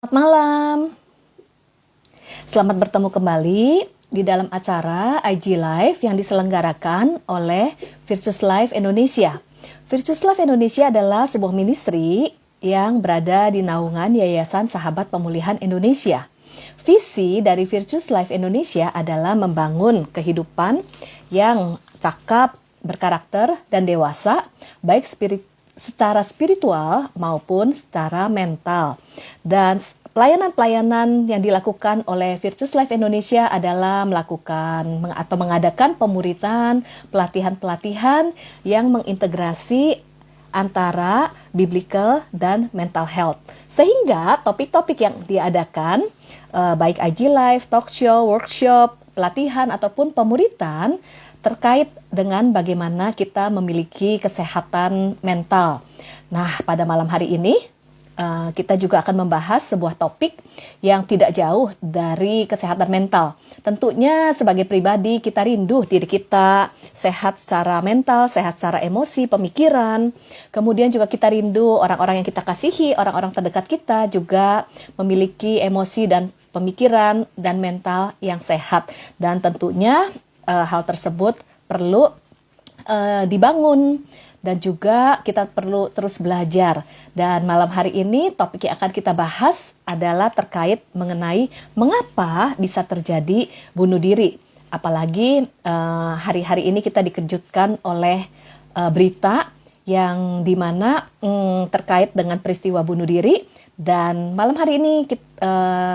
Selamat malam. Selamat bertemu kembali di dalam acara IG Live yang diselenggarakan oleh Virtus Life Indonesia. Virtus Life Indonesia adalah sebuah ministry yang berada di naungan Yayasan Sahabat Pemulihan Indonesia. Visi dari Virtus Life Indonesia adalah membangun kehidupan yang cakap, berkarakter, dan dewasa, baik secara spiritual maupun secara mental. Dan pelayanan-pelayanan yang dilakukan oleh Virtus Life Indonesia adalah melakukan atau mengadakan pemuritan, pelatihan-pelatihan yang mengintegrasi antara biblical dan mental health. Sehingga topik-topik yang diadakan, baik IG Live, talk show, workshop, pelatihan, ataupun pemuritan, terkait dengan bagaimana kita memiliki kesehatan mental. Nah, pada malam hari ini, kita juga akan membahas sebuah topik yang tidak jauh dari kesehatan mental. Tentunya sebagai pribadi kita rindu diri kita sehat secara mental, sehat secara emosi, pemikiran. Kemudian juga kita rindu orang-orang yang kita kasihi, orang-orang terdekat kita juga memiliki emosi dan pemikiran dan mental yang sehat. Dan tentunya hal tersebut perlu dibangun. Dan juga kita perlu terus belajar. Dan malam hari ini topik yang akan kita bahas adalah terkait mengenai mengapa bisa terjadi bunuh diri. Apalagi hari-hari ini kita dikejutkan oleh berita yang dimana terkait dengan peristiwa bunuh diri. Dan malam hari ini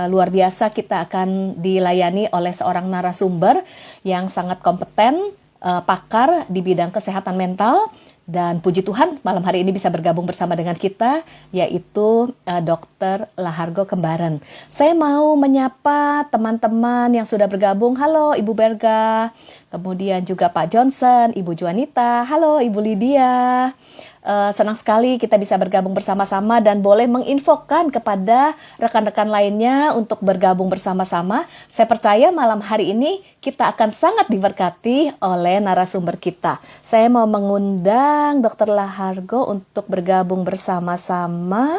luar biasa kita akan dilayani oleh seorang narasumber yang sangat kompeten, pakar di bidang kesehatan mental. Dan puji Tuhan malam hari ini bisa bergabung bersama dengan kita, yaitu Dr. Lahargo Kembaran. Saya mau menyapa teman-teman yang sudah bergabung. Halo Ibu Berga, kemudian juga Pak Johnson, Ibu Juanita, halo Ibu Lydia. Senang sekali kita bisa bergabung bersama-sama dan boleh menginfokan kepada rekan-rekan lainnya untuk bergabung bersama-sama. Saya percaya malam hari ini kita akan sangat diberkati oleh narasumber kita. Saya mau mengundang Dr. Lahargo untuk bergabung bersama-sama.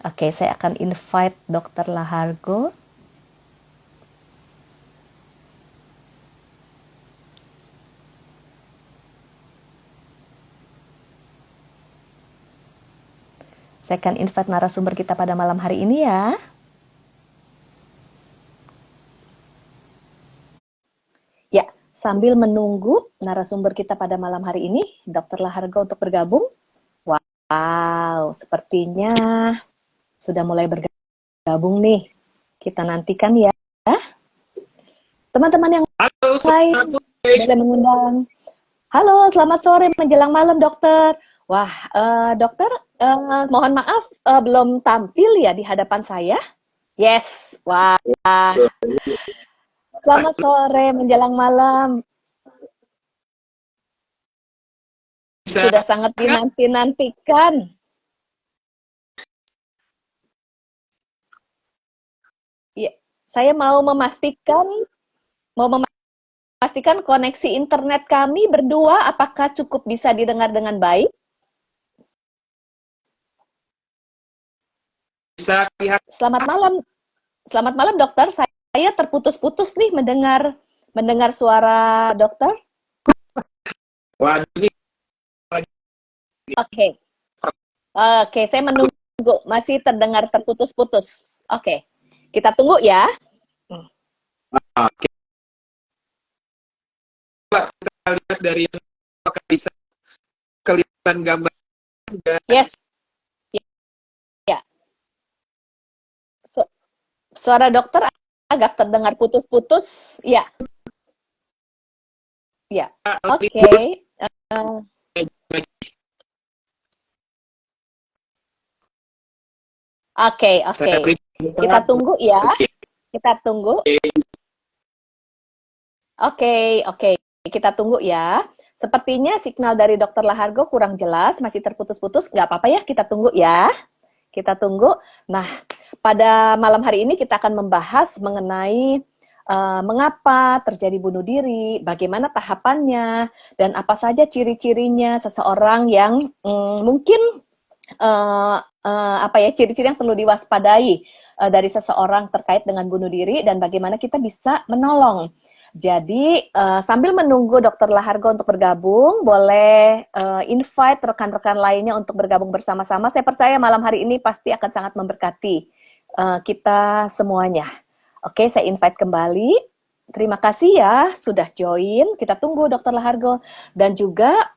Oke, saya akan invite Dr. Lahargo. Saya akan invite narasumber kita pada malam hari ini ya. Ya, sambil menunggu narasumber kita pada malam hari ini, Dr. Lahargo untuk bergabung. Wow, sepertinya sudah mulai bergabung nih. Kita nantikan ya. Teman-teman yang lain boleh mengundang. Halo, selamat sore menjelang malam dokter. Wah, dokter, mohon maaf belum tampil ya di hadapan saya. Yes, wah. Selamat sore menjelang malam. Sudah sangat dinanti-nantikan. Ya, saya mau memastikan koneksi internet kami berdua apakah cukup bisa didengar dengan baik? Selamat malam dokter. Saya terputus-putus nih mendengar suara dokter. Oke, saya menunggu, masih terdengar terputus-putus. Oke, kita tunggu ya. Kita lihat dari apakah bisa kelihatan gambar. Yes. Ya. Suara dokter agak terdengar putus-putus. Ya. Ya. Oke. Oke. Kita tunggu ya. Kita tunggu. Oke. Kita tunggu ya. Sepertinya signal dari Dr. Lahargo kurang jelas, masih terputus-putus. Nggak apa-apa ya, kita tunggu ya. Kita tunggu. Nah, pada malam hari ini kita akan membahas mengenai mengapa terjadi bunuh diri, bagaimana tahapannya, dan apa saja ciri-cirinya seseorang yang mungkin apa ya, ciri-ciri yang perlu diwaspadai dari seseorang terkait dengan bunuh diri dan bagaimana kita bisa menolong. Jadi sambil menunggu Dokter Lahargo untuk bergabung, boleh invite rekan-rekan lainnya untuk bergabung bersama-sama. Saya percaya malam hari ini pasti akan sangat memberkati kita semuanya. Oke, saya invite kembali. Terima kasih ya sudah join. Kita tunggu Dokter Lahargo dan juga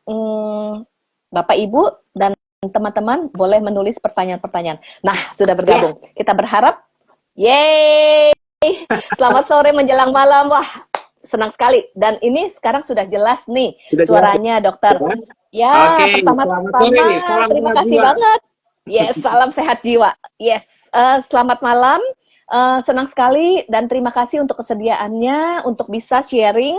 Bapak Ibu dan teman-teman boleh menulis pertanyaan-pertanyaan. Nah, sudah bergabung. Kita berharap, yeay! Selamat sore menjelang malam. Wah, senang sekali. Dan ini sekarang sudah jelas nih Sudah suaranya dokter. Ya, Oke, selamat sore. pertama-tama Salam terima sehat kasih jiwa. banget. Yes, salam sehat jiwa. Yes, selamat malam. Senang sekali dan terima kasih untuk kesediaannya untuk bisa sharing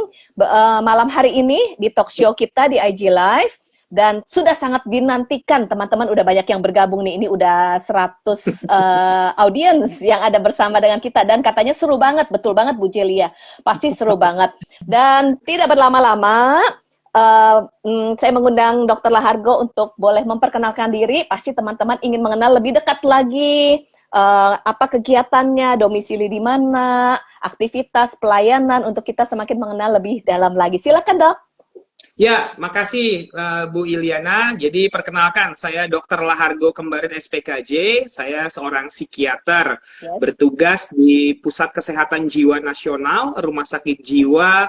malam hari ini di talk show kita di IG Live. Dan sudah sangat dinantikan teman-teman, udah banyak yang bergabung nih, ini udah 100 audiens yang ada bersama dengan kita dan katanya seru banget, betul banget Bu Celia, pasti seru banget. Dan tidak berlama-lama, saya mengundang Dokter Lahargo untuk boleh memperkenalkan diri, pasti teman-teman ingin mengenal lebih dekat lagi, apa kegiatannya, domisili di mana, aktivitas, pelayanan, untuk kita semakin mengenal lebih dalam lagi. Silakan Dok. Ya, makasih Bu Iliana. Jadi perkenalkan, saya Dr. Lahargo Kembarin SPKJ. Saya seorang psikiater bertugas di Pusat Kesehatan Jiwa Nasional, Rumah Sakit Jiwa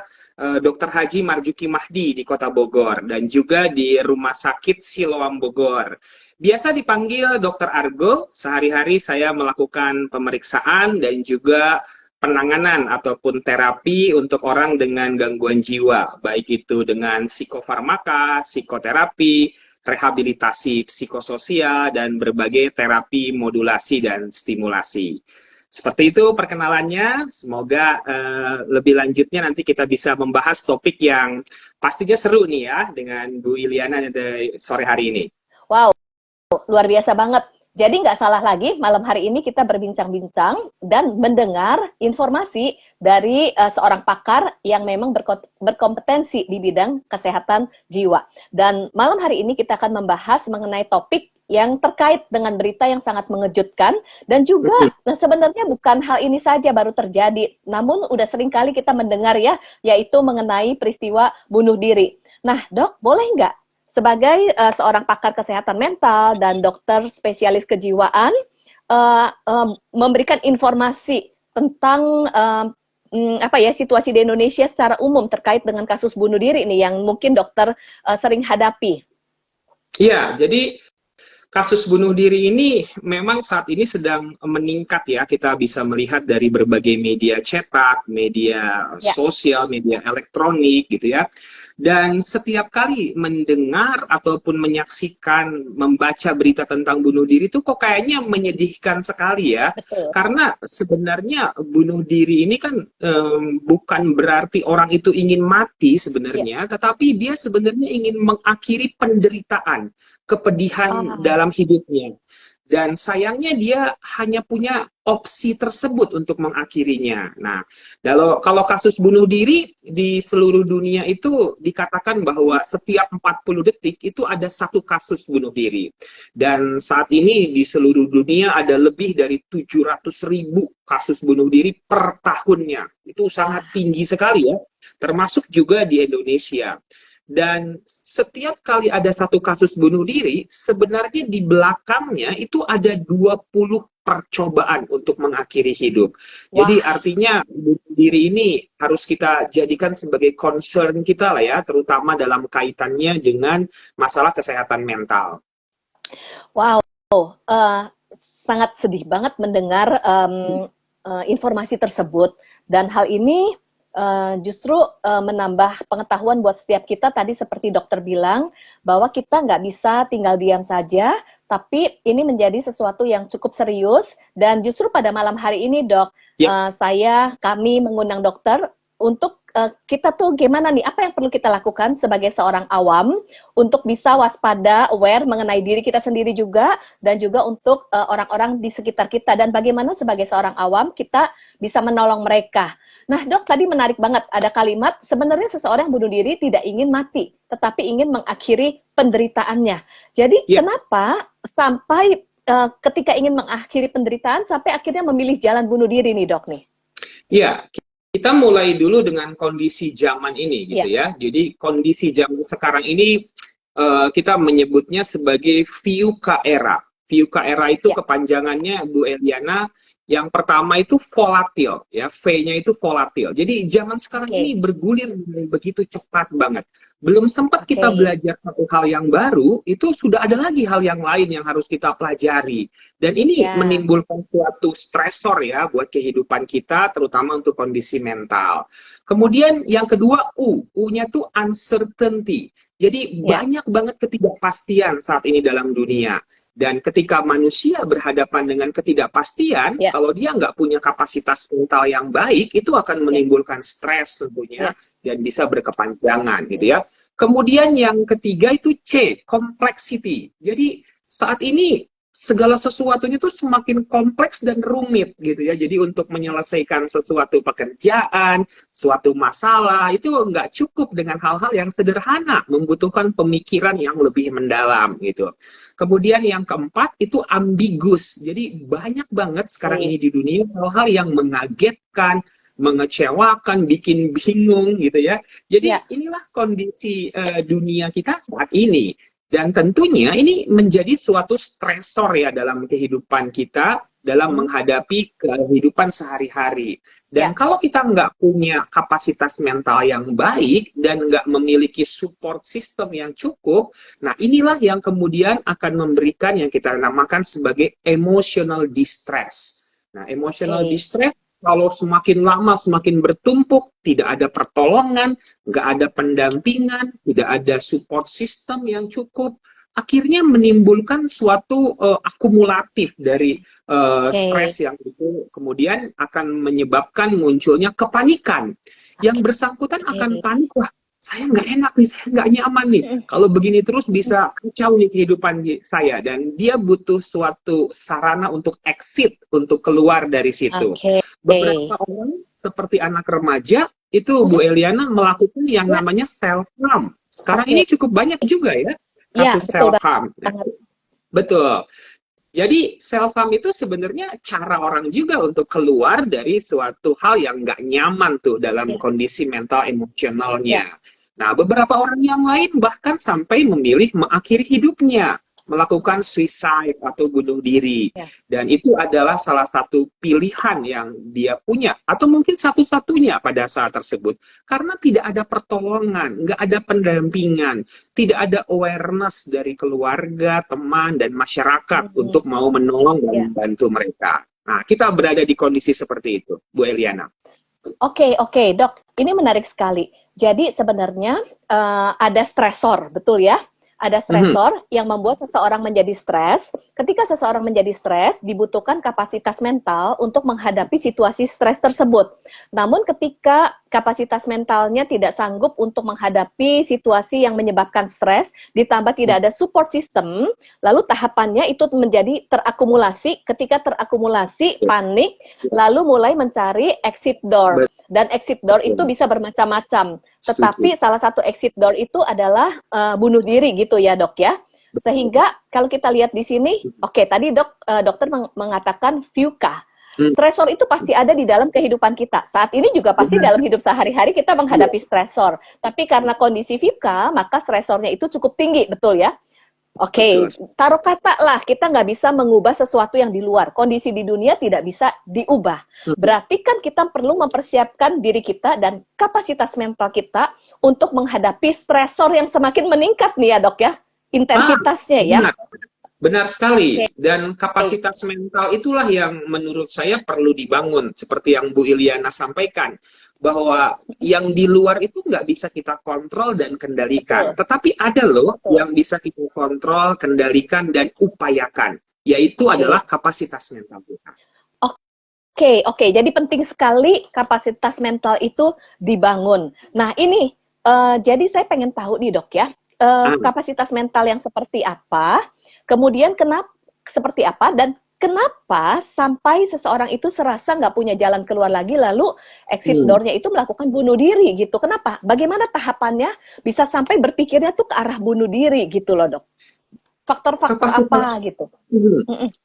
Dr. Haji Marjuki Mahdi di Kota Bogor dan juga di Rumah Sakit Siloam Bogor. Biasa dipanggil Dr. Argo. Sehari-hari saya melakukan pemeriksaan dan juga penanganan ataupun terapi untuk orang dengan gangguan jiwa, baik itu dengan psikofarmaka, psikoterapi, rehabilitasi psikososial, dan berbagai terapi modulasi dan stimulasi. Seperti itu perkenalannya, semoga lebih lanjutnya nanti kita bisa membahas topik yang pastinya seru nih ya, dengan Bu Iliana sore hari ini. Wow, luar biasa banget. Jadi nggak salah lagi, malam hari ini kita berbincang-bincang dan mendengar informasi dari seorang pakar yang memang berkompetensi di bidang kesehatan jiwa. Dan malam hari ini kita akan membahas mengenai topik yang terkait dengan berita yang sangat mengejutkan dan juga sebenarnya bukan hal ini saja baru terjadi, namun udah sering kali kita mendengar ya, yaitu mengenai peristiwa bunuh diri. Nah, Dok, boleh nggak sebagai seorang pakar kesehatan mental dan dokter spesialis kejiwaan memberikan informasi tentang apa ya, situasi di Indonesia secara umum terkait dengan kasus bunuh diri nih yang mungkin dokter sering hadapi. Iya, jadi kasus bunuh diri ini memang saat ini sedang meningkat ya. Kita bisa melihat dari berbagai media cetak, media sosial, media elektronik gitu ya. Dan setiap kali mendengar ataupun menyaksikan, membaca berita tentang bunuh diri itu kok kayaknya menyedihkan sekali ya. Betul. Karena sebenarnya bunuh diri ini kan bukan berarti orang itu ingin mati sebenarnya, tetapi dia sebenarnya ingin mengakhiri penderitaan, kepedihan dalam hidupnya. Dan sayangnya dia hanya punya opsi tersebut untuk mengakhirinya. Nah, kalau kasus bunuh diri di seluruh dunia itu dikatakan bahwa setiap 40 detik itu ada satu kasus bunuh diri. Dan saat ini di seluruh dunia ada lebih dari 700.000 kasus bunuh diri per tahunnya. Itu sangat tinggi sekali ya, termasuk juga di Indonesia. Dan setiap kali ada satu kasus bunuh diri, sebenarnya di belakangnya itu ada 20 percobaan untuk mengakhiri hidup. Jadi artinya bunuh diri ini harus kita jadikan sebagai concern kita lah ya, terutama dalam kaitannya dengan masalah kesehatan mental. Wow, sangat sedih banget mendengar informasi tersebut. Dan hal ini justru menambah pengetahuan buat setiap kita. Tadi seperti dokter bilang bahwa kita nggak bisa tinggal diam saja, tapi ini menjadi sesuatu yang cukup serius. Dan justru pada malam hari ini Dok, kami mengundang dokter untuk kita tuh gimana nih, apa yang perlu kita lakukan sebagai seorang awam untuk bisa waspada, aware mengenai diri kita sendiri juga, dan juga untuk orang-orang di sekitar kita, dan bagaimana sebagai seorang awam kita bisa menolong mereka. Nah Dok, tadi menarik banget, ada kalimat sebenarnya seseorang bunuh diri tidak ingin mati, tetapi ingin mengakhiri penderitaannya. Jadi kenapa sampai ketika ingin mengakhiri penderitaan sampai akhirnya memilih jalan bunuh diri nih dok nih? Ya, kita mulai dulu dengan kondisi zaman ini gitu ya. Jadi kondisi zaman sekarang ini kita menyebutnya sebagai VUCA era. VUCA era itu kepanjangannya Bu Eliana, yang pertama itu volatil ya, V-nya itu volatil. Jadi zaman sekarang ini bergulir begitu cepat banget. Belum sempat kita belajar satu hal yang baru, itu sudah ada lagi hal yang lain yang harus kita pelajari. Dan ini menimbulkan suatu stresor ya buat kehidupan kita, terutama untuk kondisi mental. Kemudian yang kedua U-nya tuh uncertainty. Jadi banyak banget ketidakpastian saat ini dalam dunia. Dan ketika manusia berhadapan dengan ketidakpastian, kalau dia nggak punya kapasitas mental yang baik, itu akan menimbulkan stres tentunya dan bisa berkepanjangan gitu ya. Kemudian yang ketiga itu C, complexity. Jadi saat ini segala sesuatunya tuh semakin kompleks dan rumit gitu ya. Jadi untuk menyelesaikan sesuatu pekerjaan, suatu masalah, itu nggak cukup dengan hal-hal yang sederhana, membutuhkan pemikiran yang lebih mendalam gitu. Kemudian yang keempat itu ambigus. Jadi banyak banget sekarang ini di dunia hal-hal yang mengagetkan, mengecewakan, bikin bingung gitu ya. Jadi inilah kondisi dunia kita saat ini. Dan tentunya ini menjadi suatu stresor ya dalam kehidupan kita, dalam menghadapi kehidupan sehari-hari. Dan kalau kita nggak punya kapasitas mental yang baik dan nggak memiliki support system yang cukup, nah inilah yang kemudian akan memberikan yang kita namakan sebagai emotional distress. Nah, emotional distress kalau semakin lama semakin bertumpuk, tidak ada pertolongan, nggak ada pendampingan, tidak ada support system yang cukup, akhirnya menimbulkan suatu akumulatif dari stres yang itu kemudian akan menyebabkan munculnya kepanikan. Yang bersangkutan akan panik, wah saya nggak enak nih, saya nggak nyaman nih. Kalau begini terus bisa kacau nih kehidupan saya. Dan dia butuh suatu sarana untuk exit, untuk keluar dari situ. Beberapa orang seperti anak remaja, itu Bu Eliana melakukan yang namanya self-harm. Sekarang ini cukup banyak juga ya, kasus self-harm. Betul. Jadi self-harm itu sebenarnya cara orang juga untuk keluar dari suatu hal yang nggak nyaman tuh dalam kondisi mental emosionalnya. Nah, beberapa orang yang lain bahkan sampai memilih mengakhiri hidupnya, melakukan suicide atau bunuh diri. Dan itu adalah salah satu pilihan yang dia punya, atau mungkin satu-satunya pada saat tersebut. Karena tidak ada pertolongan, nggak ada pendampingan, tidak ada awareness dari keluarga, teman, dan masyarakat untuk mau menolong dan membantu mereka. Nah, kita berada di kondisi seperti itu, Bu Eliana. Oke, Dok. Ini menarik sekali. Jadi sebenarnya ada stresor, betul ya? Ada stresor yang membuat seseorang menjadi stres. Ketika seseorang menjadi stres, dibutuhkan kapasitas mental untuk menghadapi situasi stres tersebut. Namun ketika kapasitas mentalnya tidak sanggup untuk menghadapi situasi yang menyebabkan stres, ditambah tidak ada support system, lalu tahapannya itu menjadi terakumulasi. Ketika terakumulasi, panik, lalu mulai mencari exit door. Dan exit door itu bisa bermacam-macam. Tetapi salah satu exit door itu adalah bunuh diri gitu ya dok ya. Sehingga kalau kita lihat di sini, tadi dokter mengatakan VUCA. Stresor itu pasti ada di dalam kehidupan kita. Saat ini juga pasti dalam hidup sehari-hari kita menghadapi stresor. Tapi karena kondisi VUCA, maka stresornya itu cukup tinggi, betul ya? Taruh kata lah, kita nggak bisa mengubah sesuatu yang di luar. Kondisi di dunia tidak bisa diubah. Berarti kan kita perlu mempersiapkan diri kita dan kapasitas mental kita untuk menghadapi stresor yang semakin meningkat nih ya dok ya. Intensitasnya ya. Benar sekali. Dan kapasitas mental itulah yang menurut saya perlu dibangun. Seperti yang Bu Iliana sampaikan. Bahwa yang di luar itu nggak bisa kita kontrol dan kendalikan. Tetapi ada loh yang bisa kita kontrol, kendalikan, dan upayakan. Yaitu adalah kapasitas mental kita. Oke. Jadi penting sekali kapasitas mental itu dibangun. Nah ini, jadi saya pengen tahu nih dok ya. Kapasitas mental yang seperti apa, kemudian seperti apa, dan kenapa sampai seseorang itu serasa nggak punya jalan keluar lagi, lalu exit door-nya itu melakukan bunuh diri gitu. Kenapa? Bagaimana tahapannya bisa sampai berpikirnya tuh ke arah bunuh diri gitu loh dok? Faktor-faktor apa gitu?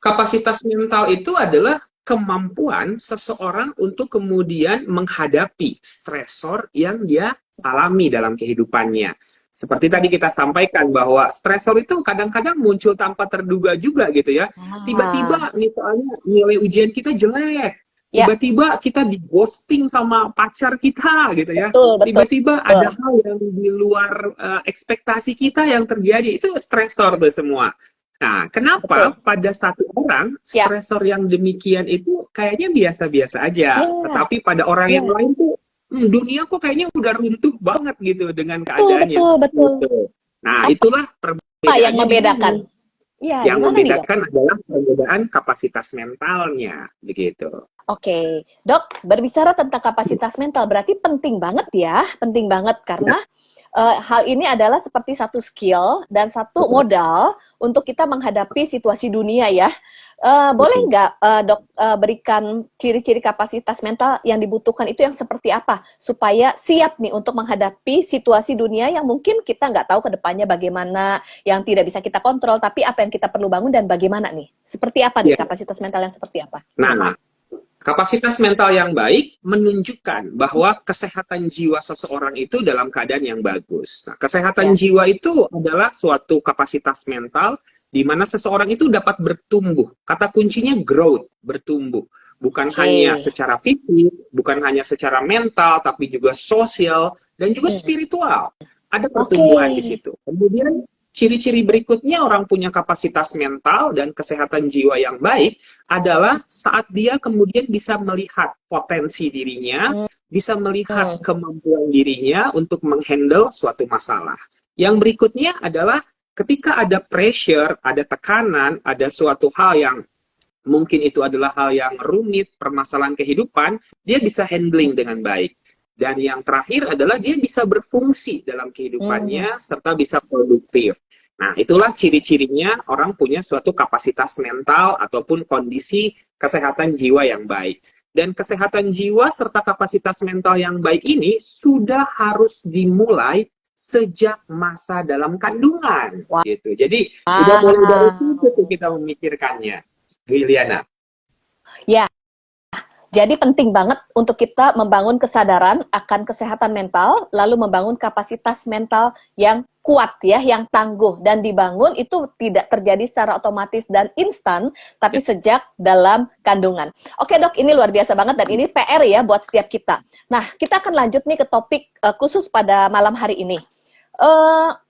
Kapasitas mental itu adalah kemampuan seseorang untuk kemudian menghadapi stresor yang dia alami dalam kehidupannya. Seperti tadi kita sampaikan bahwa stresor itu kadang-kadang muncul tanpa terduga juga gitu ya. Tiba-tiba misalnya nilai ujian kita jelek. Tiba-tiba kita di ghosting sama pacar kita gitu ya. Tiba-tiba ada hal yang di luar ekspektasi kita yang terjadi. Itu stresor tuh semua. Nah, kenapa pada satu orang stresor yang demikian itu kayaknya biasa-biasa aja, tetapi pada orang yang lain tuh dunia kok kayaknya udah runtuh banget gitu dengan keadaannya. Betul. Nah, itulah perbedaannya yang membedakan. Yang membedakan adalah perbedaan kapasitas mentalnya, begitu. Oke, Dok, berbicara tentang kapasitas mental berarti penting banget karena hal ini adalah seperti satu skill dan satu modal untuk kita menghadapi situasi dunia ya. Boleh nggak Dok berikan ciri-ciri kapasitas mental yang dibutuhkan itu yang seperti apa supaya siap nih untuk menghadapi situasi dunia yang mungkin kita nggak tahu ke depannya bagaimana, yang tidak bisa kita kontrol, tapi apa yang kita perlu bangun dan bagaimana nih? Seperti apa nih kapasitas mental yang seperti apa? Nah, kapasitas mental yang baik menunjukkan bahwa kesehatan jiwa seseorang itu dalam keadaan yang bagus. Nah, kesehatan jiwa itu adalah suatu kapasitas mental di mana seseorang itu dapat bertumbuh. Kata kuncinya growth, bertumbuh. Bukan hanya secara fisik, bukan hanya secara mental, tapi juga sosial dan juga spiritual. Ada pertumbuhan di situ. Kemudian ciri-ciri berikutnya orang punya kapasitas mental dan kesehatan jiwa yang baik adalah saat dia kemudian bisa melihat potensi dirinya, bisa melihat kemampuan dirinya untuk menghandle suatu masalah. Yang berikutnya adalah ketika ada pressure, ada tekanan, ada suatu hal yang mungkin itu adalah hal yang rumit, permasalahan kehidupan, dia bisa handling dengan baik. Dan yang terakhir adalah dia bisa berfungsi dalam kehidupannya serta bisa produktif. Nah, itulah ciri-cirinya orang punya suatu kapasitas mental ataupun kondisi kesehatan jiwa yang baik. Dan kesehatan jiwa serta kapasitas mental yang baik ini sudah harus dimulai sejak masa dalam kandungan. Gitu. Jadi, udah mulai dari situ tuh kita memikirkannya. Liliana. Ya. Jadi penting banget untuk kita membangun kesadaran akan kesehatan mental, lalu membangun kapasitas mental yang kuat ya, yang tangguh. Dan dibangun itu tidak terjadi secara otomatis dan instan, tapi sejak dalam kandungan. Oke Dok, ini luar biasa banget dan ini PR ya buat setiap kita. Nah, kita akan lanjut nih ke topik khusus pada malam hari ini.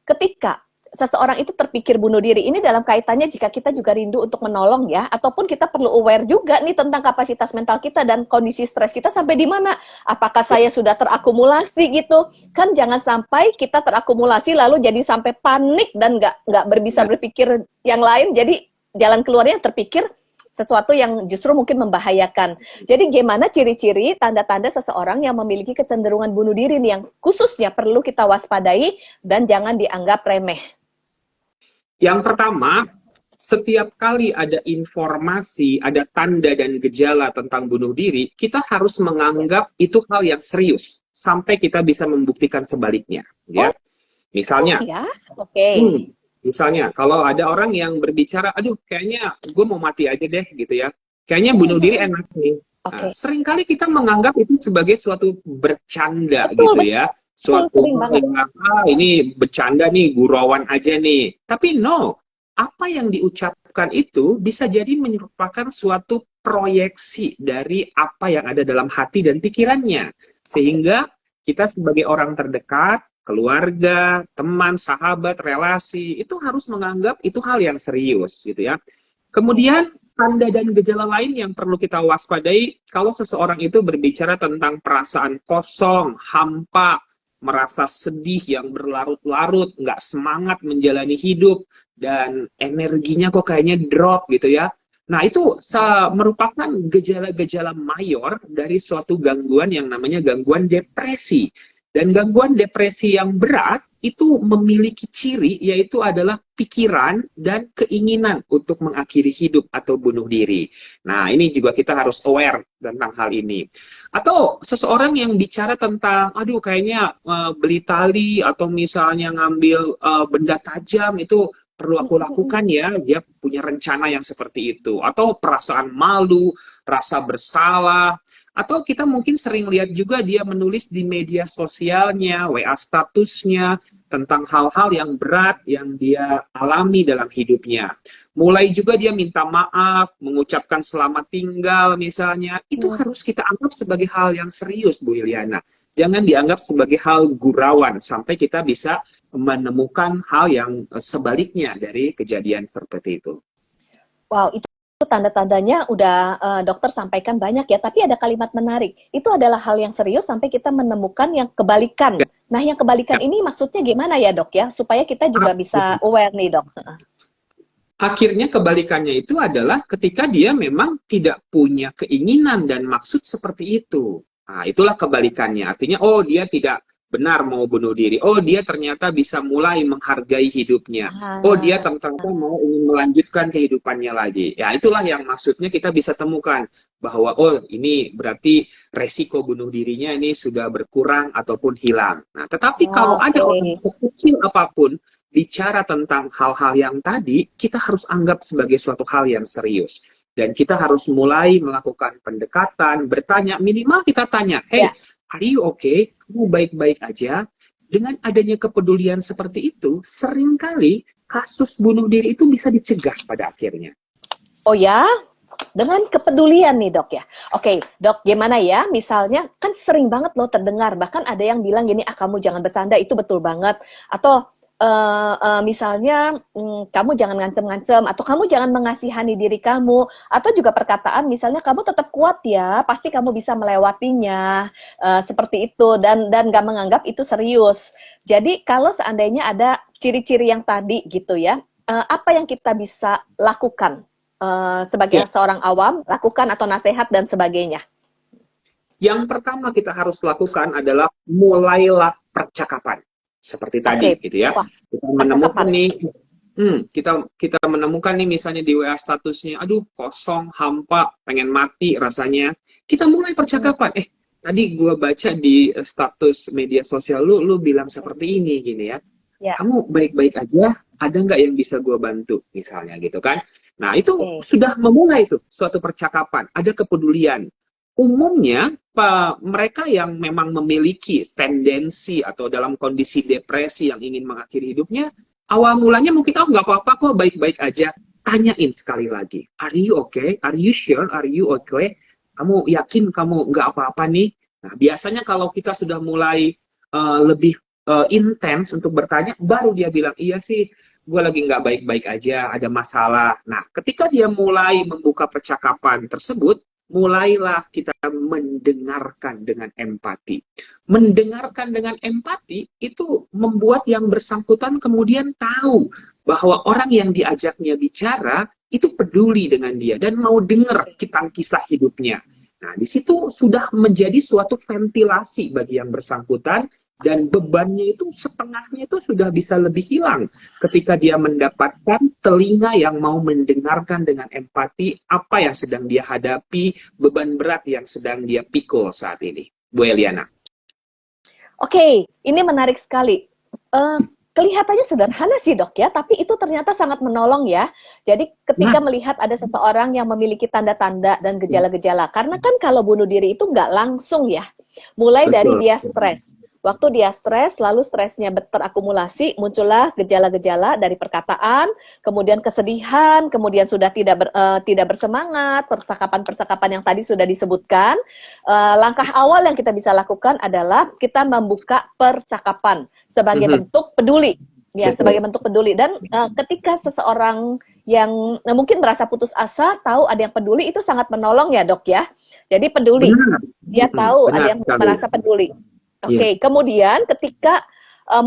Ketika seseorang itu terpikir bunuh diri, ini dalam kaitannya jika kita juga rindu untuk menolong ya, ataupun kita perlu aware juga nih tentang kapasitas mental kita dan kondisi stres kita sampai di mana. Apakah saya sudah terakumulasi gitu? Kan jangan sampai kita terakumulasi lalu jadi sampai panik dan nggak bisa berpikir yang lain, jadi jalan keluarnya terpikir sesuatu yang justru mungkin membahayakan. Jadi gimana ciri-ciri, tanda-tanda seseorang yang memiliki kecenderungan bunuh diri nih, yang khususnya perlu kita waspadai dan jangan dianggap remeh? Yang pertama, setiap kali ada informasi, ada tanda dan gejala tentang bunuh diri, kita harus menganggap itu hal yang serius sampai kita bisa membuktikan sebaliknya. Ya, misalnya, misalnya kalau ada orang yang berbicara, aduh, kayaknya gue mau mati aja deh, gitu ya. Kayaknya bunuh diri enak nih. Nah, seringkali kita menganggap itu sebagai suatu bercanda, gitu ya. Suatu hal yang ini bercanda nih, gurauan aja nih. Tapi no, apa yang diucapkan itu bisa jadi merupakan suatu proyeksi dari apa yang ada dalam hati dan pikirannya. Sehingga kita sebagai orang terdekat, keluarga, teman, sahabat, relasi, itu harus menganggap itu hal yang serius gitu ya. Kemudian tanda dan gejala lain yang perlu kita waspadai kalau seseorang itu berbicara tentang perasaan kosong, hampa, merasa sedih yang berlarut-larut, nggak semangat menjalani hidup, dan energinya kok kayaknya drop gitu ya. Nah, itu merupakan gejala-gejala mayor dari suatu gangguan yang namanya gangguan depresi. Dan gangguan depresi yang berat itu memiliki ciri, yaitu adalah pikiran dan keinginan untuk mengakhiri hidup atau bunuh diri. Nah, ini juga kita harus aware tentang hal ini. Atau seseorang yang bicara tentang, aduh kayaknya beli tali atau misalnya ngambil benda tajam itu perlu aku lakukan ya, dia punya rencana yang seperti itu. Atau perasaan malu, rasa bersalah, atau kita mungkin sering lihat juga dia menulis di media sosialnya, WA statusnya, tentang hal-hal yang berat yang dia alami dalam hidupnya. Mulai juga dia minta maaf, mengucapkan selamat tinggal misalnya, itu harus kita anggap sebagai hal yang serius, Bu Iliana. Jangan dianggap sebagai hal gurauan, sampai kita bisa menemukan hal yang sebaliknya dari kejadian seperti itu. Wow, itu tanda-tandanya udah dokter sampaikan banyak ya, tapi ada kalimat menarik. Itu adalah hal yang serius sampai kita menemukan yang kebalikan. Nah, yang kebalikan ini maksudnya gimana ya, Dok ya? Supaya kita juga bisa aware nih, Dok. Akhirnya kebalikannya itu adalah ketika dia memang tidak punya keinginan dan maksud seperti itu. Nah, itulah kebalikannya. Artinya, oh dia tidak benar mau bunuh diri. Oh dia ternyata bisa mulai menghargai hidupnya. Oh dia ternyata mau ingin melanjutkan kehidupannya lagi. Ya itulah yang maksudnya kita bisa temukan. Bahwa oh ini berarti resiko bunuh dirinya ini sudah berkurang ataupun hilang. Nah tetapi kalau ada orang sekecil apapun bicara tentang hal-hal yang tadi, kita harus anggap sebagai suatu hal yang serius. Dan kita harus mulai melakukan pendekatan, bertanya, minimal kita tanya, hey, are you okay? Kamu baik-baik aja? Dengan adanya kepedulian seperti itu, seringkali kasus bunuh diri itu bisa dicegah pada akhirnya. Oh ya? Dengan kepedulian nih dok ya. Oke dok, gimana ya? Misalnya kan sering banget loh terdengar, bahkan ada yang bilang gini, kamu jangan bercanda, itu betul banget. Atau misalnya kamu jangan ngancem-ngancem, atau kamu jangan mengasihani diri kamu, atau juga perkataan misalnya kamu tetap kuat ya, pasti kamu bisa melewatinya, seperti itu, dan gak menganggap itu serius. Jadi kalau seandainya ada ciri-ciri yang tadi gitu ya, apa yang kita bisa lakukan sebagai seorang awam, lakukan atau nasihat dan sebagainya? Yang pertama kita harus lakukan adalah mulailah percakapan. Seperti tadi gitu ya. Kita menemukan nih kita menemukan nih misalnya di WA statusnya, aduh kosong, hampa, pengen mati rasanya. Kita mulai percakapan. Tadi gue baca di status media sosial lu bilang seperti ini gini ya. Kamu baik-baik aja, ada nggak yang bisa gue bantu misalnya gitu kan. Nah itu sudah memulai tuh suatu percakapan, ada kepedulian. Umumnya mereka yang memang memiliki tendensi atau dalam kondisi depresi yang ingin mengakhiri hidupnya, awal mulanya mungkin nggak apa-apa kok, baik-baik aja. Tanyain sekali lagi, are you okay? Are you sure? Are you okay? Kamu yakin kamu nggak apa-apa nih? Nah biasanya kalau kita sudah mulai lebih intens untuk bertanya, baru dia bilang, iya sih, gue lagi nggak baik-baik aja, ada masalah. Nah, ketika dia mulai membuka percakapan tersebut, mulailah kita mendengarkan dengan empati. Mendengarkan dengan empati itu membuat yang bersangkutan kemudian tahu bahwa orang yang diajaknya bicara itu peduli dengan dia dan mau dengar kisah hidupnya. Nah, di situ sudah menjadi suatu ventilasi bagi yang bersangkutan, dan bebannya itu setengahnya itu sudah bisa lebih hilang ketika dia mendapatkan telinga yang mau mendengarkan dengan empati apa yang sedang dia hadapi, beban berat yang sedang dia pikul saat ini. Bu Eliana. Oke, ini menarik sekali. Kelihatannya sederhana sih dok ya, tapi itu ternyata sangat menolong ya. Jadi ketika melihat ada seseorang yang memiliki tanda-tanda dan gejala-gejala, karena kan kalau bunuh diri itu nggak langsung ya, mulai dari dia stres. Waktu dia stres, lalu stresnya terakumulasi, muncullah gejala-gejala dari perkataan, kemudian kesedihan, kemudian sudah tidak bersemangat, percakapan-percakapan yang tadi sudah disebutkan. Langkah awal yang kita bisa lakukan adalah kita membuka percakapan sebagai bentuk peduli. Ya, sebagai bentuk peduli. Dan ketika seseorang yang mungkin merasa putus asa, tahu ada yang peduli, itu sangat menolong ya dok ya. Jadi peduli, dia tahu ada yang merasa peduli. Oke, kemudian ketika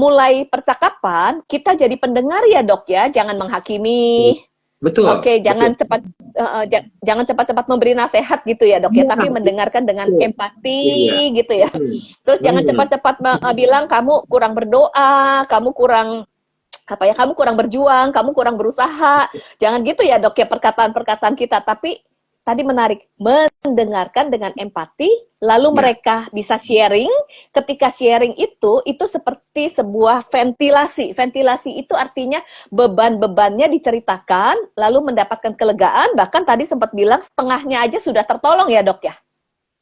mulai percakapan, kita jadi pendengar ya dok ya, jangan menghakimi. Betul. Oke, jangan cepat-cepat memberi nasihat gitu ya dok ya, tapi mendengarkan dengan empati gitu ya. Terus jangan cepat-cepat bilang kamu kurang berdoa, kamu kurang kamu kurang berjuang, kamu kurang berusaha. Jangan gitu ya dok ya perkataan-perkataan kita, tapi tadi menarik, mendengarkan dengan empati, lalu mereka bisa sharing. Ketika sharing itu seperti sebuah ventilasi. Ventilasi itu artinya beban-bebannya diceritakan, lalu mendapatkan kelegaan, bahkan tadi sempat bilang setengahnya aja sudah tertolong ya dok ya?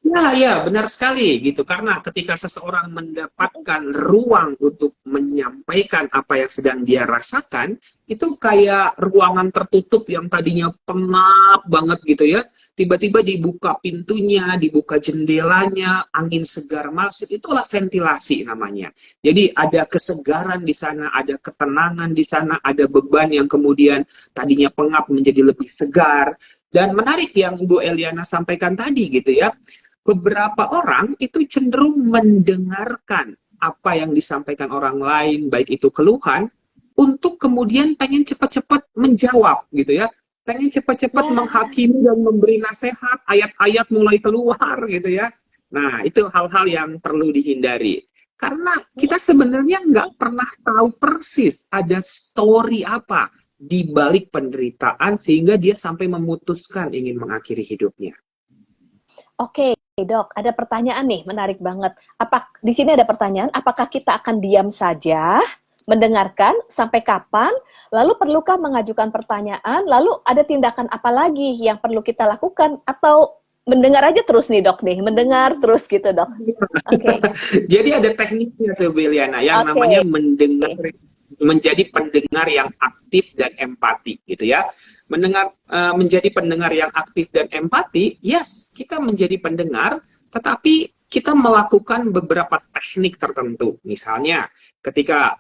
Ya, ya, benar sekali gitu. Karena ketika seseorang mendapatkan ruang untuk menyampaikan apa yang sedang dia rasakan, itu kayak ruangan tertutup yang tadinya pengap banget gitu ya. Tiba-tiba dibuka pintunya, dibuka jendelanya, angin segar masuk. Itulah ventilasi namanya. Jadi ada kesegaran di sana, ada ketenangan di sana, ada beban yang kemudian tadinya pengap menjadi lebih segar. Dan menarik yang Bu Eliana sampaikan tadi gitu ya, beberapa orang itu cenderung mendengarkan apa yang disampaikan orang lain, baik itu keluhan, untuk kemudian pengen cepat-cepat menjawab gitu ya, pengen cepat-cepat menghakimi dan memberi nasihat, ayat-ayat mulai keluar gitu ya. Nah, itu hal-hal yang perlu dihindari. Karena kita sebenarnya nggak pernah tahu persis ada story apa di balik penderitaan sehingga dia sampai memutuskan ingin mengakhiri hidupnya. Oke, dok, ada pertanyaan nih, menarik banget. Di sini ada pertanyaan, apakah kita akan diam saja, mendengarkan sampai kapan, lalu perlukah mengajukan pertanyaan, lalu ada tindakan apa lagi yang perlu kita lakukan, atau mendengar aja terus nih dok nih, mendengar terus gitu dok? Oke. Jadi ada tekniknya tuh Biliana yang namanya mendengar, menjadi pendengar yang aktif dan empati gitu ya. Menjadi pendengar yang aktif dan empati, yes, kita menjadi pendengar, tetapi kita melakukan beberapa teknik tertentu. Misalnya, ketika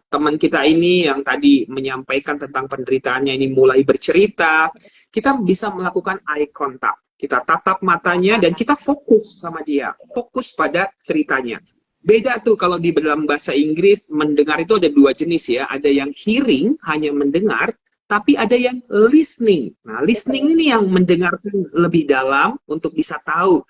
teman kita ini yang tadi menyampaikan tentang penderitaannya ini mulai bercerita, kita bisa melakukan eye contact. Kita tatap matanya dan kita fokus sama dia, fokus pada ceritanya. Beda tuh kalau di dalam bahasa Inggris, mendengar itu ada dua jenis ya. Ada yang hearing, hanya mendengar, tapi ada yang listening. Nah, listening ini yang mendengarkan lebih dalam untuk bisa tahu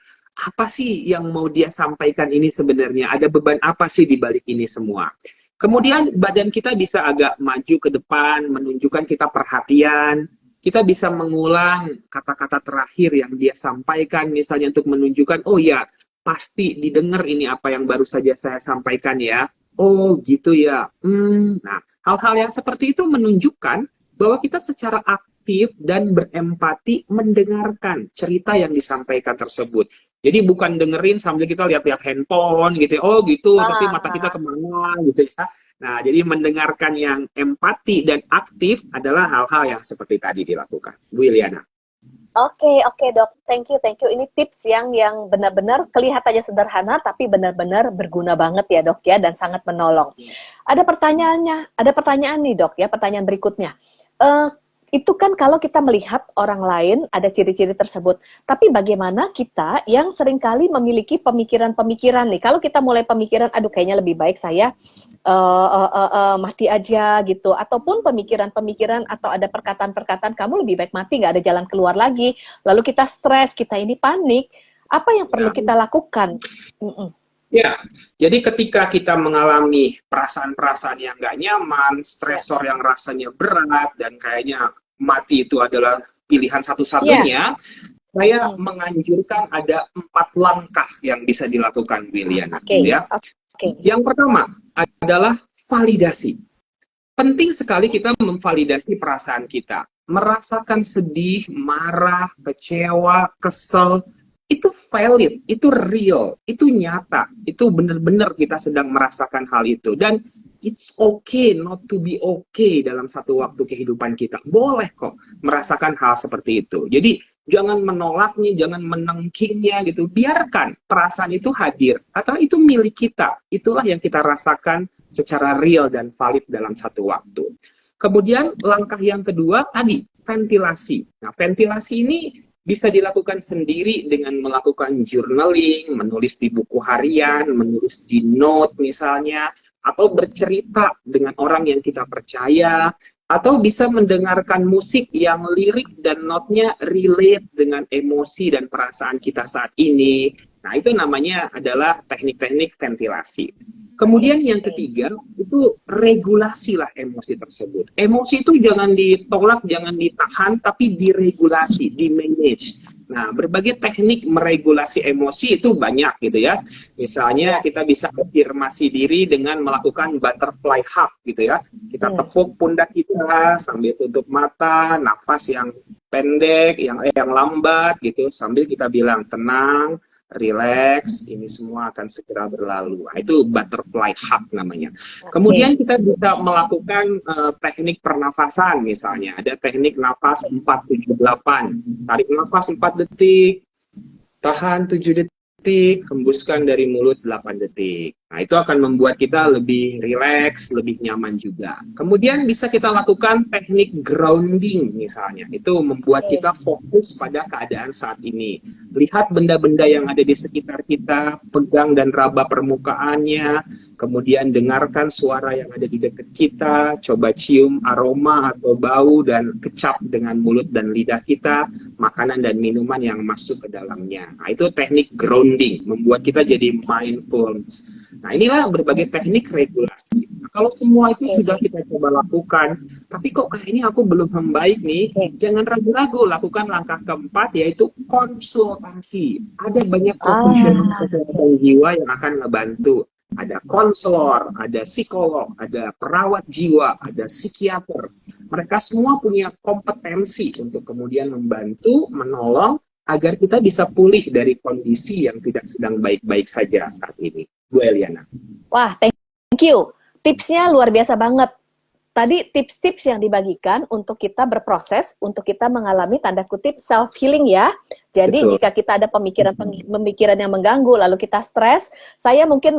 apa sih yang mau dia sampaikan ini sebenarnya. Ada beban apa sih di balik ini semua. Kemudian badan kita bisa agak maju ke depan, menunjukkan kita perhatian. Kita bisa mengulang kata-kata terakhir yang dia sampaikan, misalnya untuk menunjukkan, oh ya, pasti didengar ini apa yang baru saja saya sampaikan ya. Oh gitu ya. Nah, hal-hal yang seperti itu menunjukkan bahwa kita secara aktif dan berempati mendengarkan cerita yang disampaikan tersebut. Jadi bukan dengerin sambil kita lihat-lihat handphone gitu. Oh gitu, tapi mata kita kemana gitu ya. Nah, jadi mendengarkan yang empati dan aktif adalah hal-hal yang seperti tadi dilakukan. Bu Iliana. Oke, dok, thank you. Ini tips yang benar-benar kelihatannya sederhana, tapi benar-benar berguna banget ya dok ya, dan sangat menolong. Ada pertanyaan nih dok ya, pertanyaan berikutnya. Itu kan kalau kita melihat orang lain ada ciri-ciri tersebut, tapi bagaimana kita yang seringkali memiliki pemikiran-pemikiran nih, kalau kita mulai pemikiran, aduh kayaknya lebih baik saya mati aja gitu, ataupun pemikiran-pemikiran atau ada perkataan-perkataan kamu lebih baik mati, nggak ada jalan keluar lagi, lalu kita stres, kita ini panik, apa yang perlu kita lakukan? Ya, jadi ketika kita mengalami perasaan-perasaan yang nggak nyaman, stresor yang rasanya berat, dan kayaknya mati itu adalah pilihan satu-satunya, saya menganjurkan ada 4 langkah yang bisa dilakukan, William. Ya. Yang pertama adalah validasi. Penting sekali kita memvalidasi perasaan kita. Merasakan sedih, marah, kecewa, kesel, itu valid, itu real, itu nyata, itu benar-benar kita sedang merasakan hal itu. Dan it's okay not to be okay dalam satu waktu kehidupan kita. Boleh kok merasakan hal seperti itu. Jadi jangan menolaknya, jangan menengkingnya gitu. Biarkan perasaan itu hadir, atau itu milik kita. Itulah yang kita rasakan secara real dan valid dalam satu waktu. Kemudian langkah yang kedua tadi, ventilasi. Nah, ventilasi ini bisa dilakukan sendiri dengan melakukan journaling, menulis di buku harian, menulis di note misalnya, atau bercerita dengan orang yang kita percaya, atau bisa mendengarkan musik yang lirik dan notnya relate dengan emosi dan perasaan kita saat ini. Nah, itu namanya adalah teknik-teknik ventilasi. Kemudian yang ketiga, itu regulasilah emosi tersebut. Emosi itu jangan ditolak, jangan ditahan, tapi diregulasi, di-manage. Nah, berbagai teknik meregulasi emosi itu banyak gitu ya. Misalnya kita bisa afirmasi diri dengan melakukan butterfly hug gitu ya. Kita tepuk pundak kita sambil tutup mata, nafas yang pendek, yang lambat gitu, sambil kita bilang tenang, relax, ini semua akan segera berlalu. Nah, itu butterfly hug namanya. Kemudian kita bisa melakukan teknik pernafasan misalnya. Ada teknik nafas 4-7-8. Tarik nafas 4 detik, tahan 7 detik, hembuskan dari mulut 8 detik. Nah, itu akan membuat kita lebih rileks, lebih nyaman juga. Kemudian bisa kita lakukan teknik grounding misalnya. Itu membuat kita fokus pada keadaan saat ini. Lihat benda-benda yang ada di sekitar kita, pegang dan raba permukaannya, kemudian dengarkan suara yang ada di dekat kita, coba cium aroma atau bau dan kecap dengan mulut dan lidah kita, makanan dan minuman yang masuk ke dalamnya. Nah, itu teknik grounding, membuat kita jadi mindfulness. Nah, inilah berbagai teknik regulasi. Nah, kalau semua itu sudah kita coba lakukan, tapi kok kayaknya aku belum membaik nih, jangan ragu-ragu, lakukan langkah keempat, yaitu konsultasi. Ada banyak profesional kesehatan jiwa yang akan ngebantu. Ada konselor, ada psikolog, ada perawat jiwa, ada psikiater. Mereka semua punya kompetensi untuk kemudian membantu, menolong, agar kita bisa pulih dari kondisi yang tidak sedang baik-baik saja saat ini. Bu Eliana. Wah, thank you. Tipsnya luar biasa banget. Tadi tips-tips yang dibagikan untuk kita berproses, untuk kita mengalami tanda kutip self-healing ya. Jadi Betul. jika kita ada pemikiran yang mengganggu, lalu kita stres, saya mungkin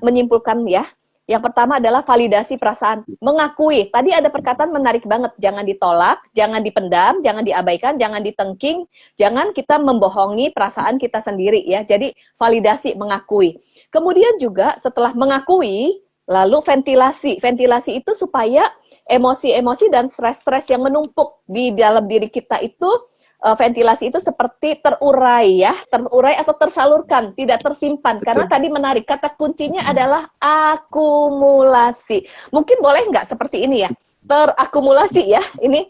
menyimpulkan ya. Yang pertama adalah validasi perasaan, mengakui. Tadi ada perkataan menarik banget, jangan ditolak, jangan dipendam, jangan diabaikan, jangan ditengking, jangan kita membohongi perasaan kita sendiri ya. Jadi validasi, mengakui. Kemudian juga setelah mengakui, lalu ventilasi. Ventilasi itu supaya emosi-emosi dan stres-stres yang menumpuk di dalam diri kita itu, ventilasi itu seperti terurai ya, terurai atau tersalurkan, tidak tersimpan. Betul. Karena tadi menarik, kata kuncinya adalah akumulasi. Mungkin boleh nggak seperti ini ya, terakumulasi ya, ini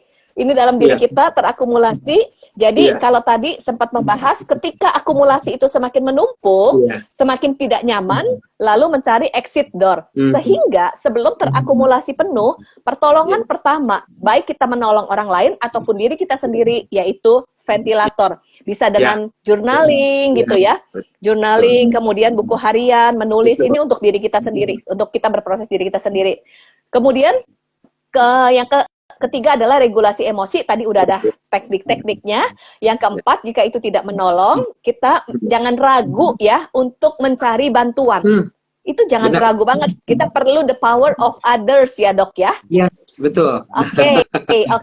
dalam diri kita terakumulasi. Jadi kalau tadi sempat membahas, ketika akumulasi itu semakin menumpuk, semakin tidak nyaman, lalu mencari exit door. Sehingga sebelum terakumulasi penuh, pertolongan pertama, baik kita menolong orang lain ataupun diri kita sendiri, yaitu ventilator. Bisa dengan journaling gitu ya. Journaling, kemudian buku harian, menulis, ini untuk diri kita sendiri, untuk kita berproses diri kita sendiri. Kemudian yang ketiga adalah regulasi emosi, tadi udah ada teknik-tekniknya. Yang keempat, jika itu tidak menolong, kita jangan ragu ya untuk mencari bantuan. Itu jangan ragu banget, kita perlu the power of others ya dok ya. Yes, betul. Oke.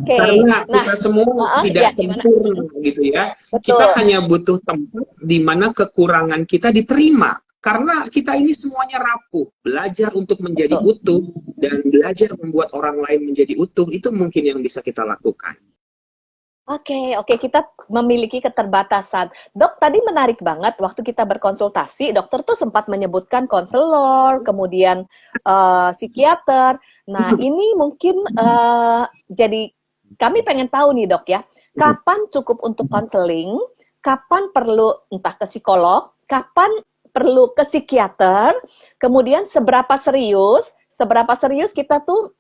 Karena kita semua tidak sempurna gitu ya. Betul. Kita hanya butuh tempat di mana kekurangan kita diterima. Karena kita ini semuanya rapuh, belajar untuk menjadi utuh dan belajar membuat orang lain menjadi utuh, itu mungkin yang bisa kita lakukan. Oke, kita memiliki keterbatasan. Dok, tadi menarik banget waktu kita berkonsultasi, dokter tuh sempat menyebutkan konselor, kemudian psikiater. Nah, ini mungkin jadi kami pengen tahu nih dok ya, kapan cukup untuk konseling, kapan perlu entah ke psikolog, kapan perlu ke psikiater, kemudian seberapa serius kita tuh,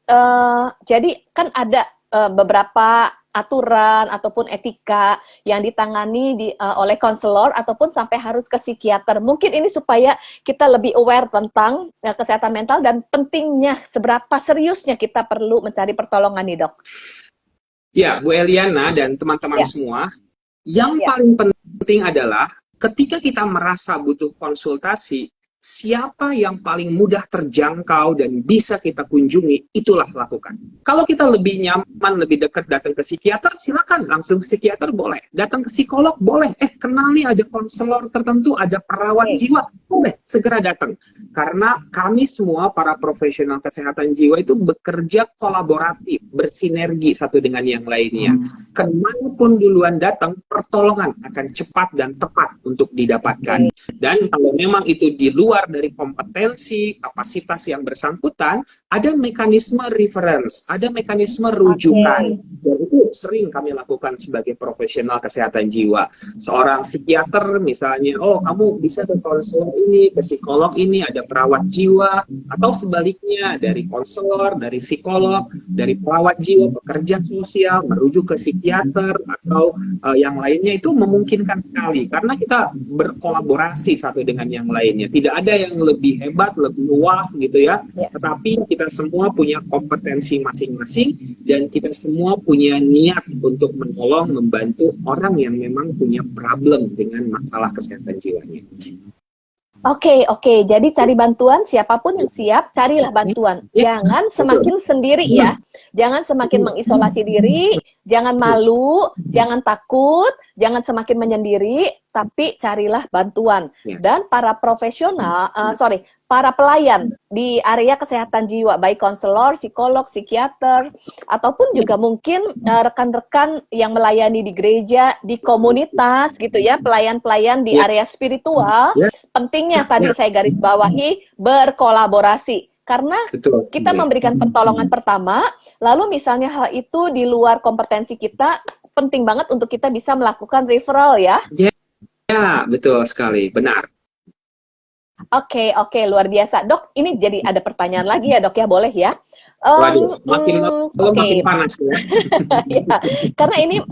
jadi kan ada beberapa aturan ataupun etika yang ditangani oleh konselor ataupun sampai harus ke psikiater. Mungkin ini supaya kita lebih aware tentang kesehatan mental dan pentingnya, seberapa seriusnya kita perlu mencari pertolongan nih dok. Ya, Bu Eliana dan teman-teman semua, yang paling penting adalah ketika kita merasa butuh konsultasi, siapa yang paling mudah terjangkau dan bisa kita kunjungi, itulah lakukan. Kalau kita lebih nyaman, lebih dekat datang ke psikiater, silakan langsung ke psikiater boleh. Datang ke psikolog boleh. Kenal nih ada konselor tertentu, ada perawat jiwa, boleh segera datang. Karena kami semua para profesional kesehatan jiwa itu bekerja kolaboratif, bersinergi satu dengan yang lainnya. Kemanapun duluan datang, pertolongan akan cepat dan tepat untuk didapatkan. Dan kalau memang itu di luar luar dari kompetensi, kapasitas yang bersangkutan, ada mekanisme reference, ada mekanisme rujukan. Dan itu sering kami lakukan sebagai profesional kesehatan jiwa. Seorang psikiater misalnya, oh kamu bisa ke konselor ini, ke psikolog ini, ada perawat jiwa, atau sebaliknya dari konselor, dari psikolog, dari perawat jiwa, pekerja sosial, merujuk ke psikiater, atau yang lainnya. Itu memungkinkan sekali, karena kita berkolaborasi satu dengan yang lainnya. Tidak ada yang lebih hebat, lebih wah gitu ya. Tetapi kita semua punya kompetensi masing-masing, dan kita semua punya niat untuk menolong, membantu orang yang memang punya problem dengan masalah kesehatan jiwanya. Oke. Jadi cari bantuan, siapapun yang siap, carilah bantuan. Jangan semakin sendiri ya. Jangan semakin mengisolasi diri, jangan malu, jangan takut, jangan semakin menyendiri, tapi carilah bantuan. Dan para profesional, para pelayan di area kesehatan jiwa, baik konselor, psikolog, psikiater, ataupun juga mungkin rekan-rekan yang melayani di gereja, di komunitas gitu ya, pelayan-pelayan di area spiritual. Pentingnya tadi saya garis bawahi berkolaborasi. Karena kita memberikan pertolongan pertama, lalu misalnya hal itu di luar kompetensi kita, penting banget untuk kita bisa melakukan referral ya. Ya, betul sekali, benar. Oke, luar biasa. Dok, ini jadi ada pertanyaan lagi ya dok ya, boleh ya? Waduh, makin panas ya. Ya, karena ini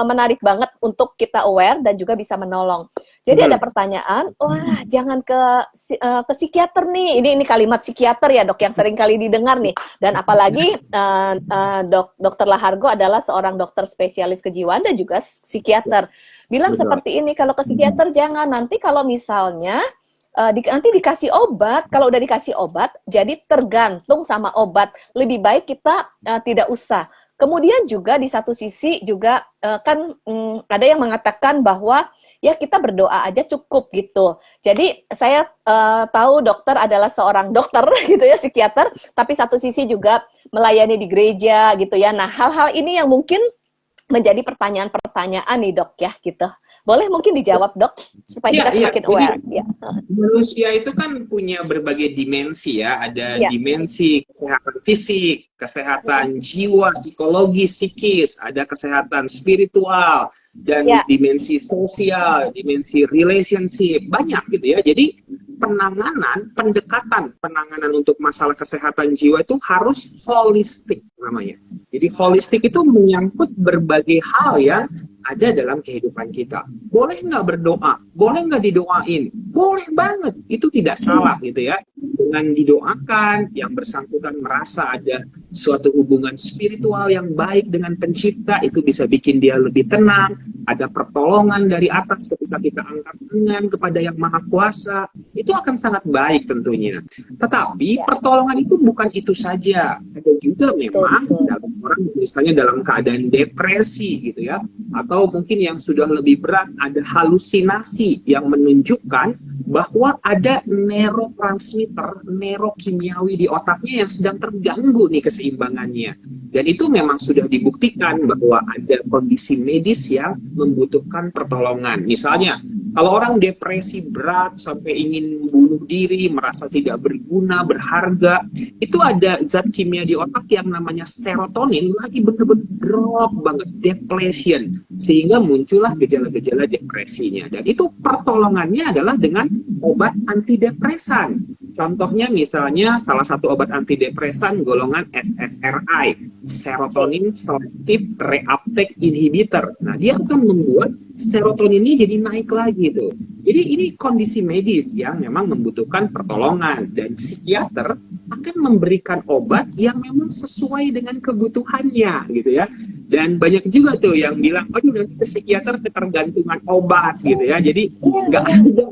menarik banget untuk kita aware dan juga bisa menolong. Jadi ada pertanyaan, wah jangan ke psikiater nih. Ini kalimat psikiater ya dok yang sering kali didengar nih. Dan apalagi Dokter Lahargo adalah seorang dokter spesialis kejiwaan dan juga psikiater. Bilang seperti ini, kalau ke psikiater jangan, nanti kalau misalnya nanti dikasih obat, kalau udah dikasih obat jadi tergantung sama obat, lebih baik kita tidak usah. Kemudian juga di satu sisi juga kan ada yang mengatakan bahwa ya kita berdoa aja cukup gitu. Jadi saya tahu dokter adalah seorang dokter gitu ya, psikiater, tapi satu sisi juga melayani di gereja gitu ya. Nah hal-hal ini yang mungkin menjadi pertanyaan-pertanyaan nih dok ya gitu. Boleh mungkin dijawab dok supaya kita semakin aware. Manusia itu kan punya berbagai dimensi ya, ada dimensi kesehatan fisik, kesehatan jiwa, psikologi, psikis, ada kesehatan spiritual, dan dimensi sosial, dimensi relationship, banyak gitu ya. Jadi pendekatan penanganan untuk masalah kesehatan jiwa itu harus holistik namanya. Jadi holistik itu menyangkut berbagai hal yang ada dalam kehidupan kita. Boleh nggak berdoa? Boleh nggak didoain? Boleh banget. Itu tidak salah gitu ya. Dengan didoakan, yang bersangkutan merasa ada suatu hubungan spiritual yang baik dengan pencipta, itu bisa bikin dia lebih tenang. Ada pertolongan dari atas ketika kita angkat tangan kepada yang maha kuasa. Itu akan sangat baik tentunya. Tetapi pertolongan itu bukan itu saja. Ada juga memang dalam orang misalnya dalam keadaan depresi gitu ya, atau mungkin yang sudah lebih berat, ada halusinasi yang menunjukkan bahwa ada neurotransmitter, neurokimiawi di otaknya yang sedang terganggu nih keseimbangannya. Dan itu memang sudah dibuktikan bahwa ada kondisi medis yang membutuhkan pertolongan. Misalnya, kalau orang depresi berat sampai ingin bunuh diri, merasa tidak berguna, berharga, itu ada zat kimia di otak yang namanya serotonin lagi benar-benar drop banget, depletion, sehingga muncullah gejala-gejala depresinya. Dan itu pertolongannya adalah dengan obat antidepresan. Contohnya misalnya salah satu obat antidepresan golongan SSRI, serotonin selective reuptake inhibitor. Nah, dia akan membuat serotonin ini jadi naik lagi tuh. Jadi ini kondisi medis yang memang membutuhkan pertolongan, dan psikiater akan memberikan obat yang memang sesuai dengan kebutuhannya gitu ya. Dan banyak juga tuh yang bilang, aduh nanti ke psikiater ketergantungan obat gitu ya. Jadi nggak ada,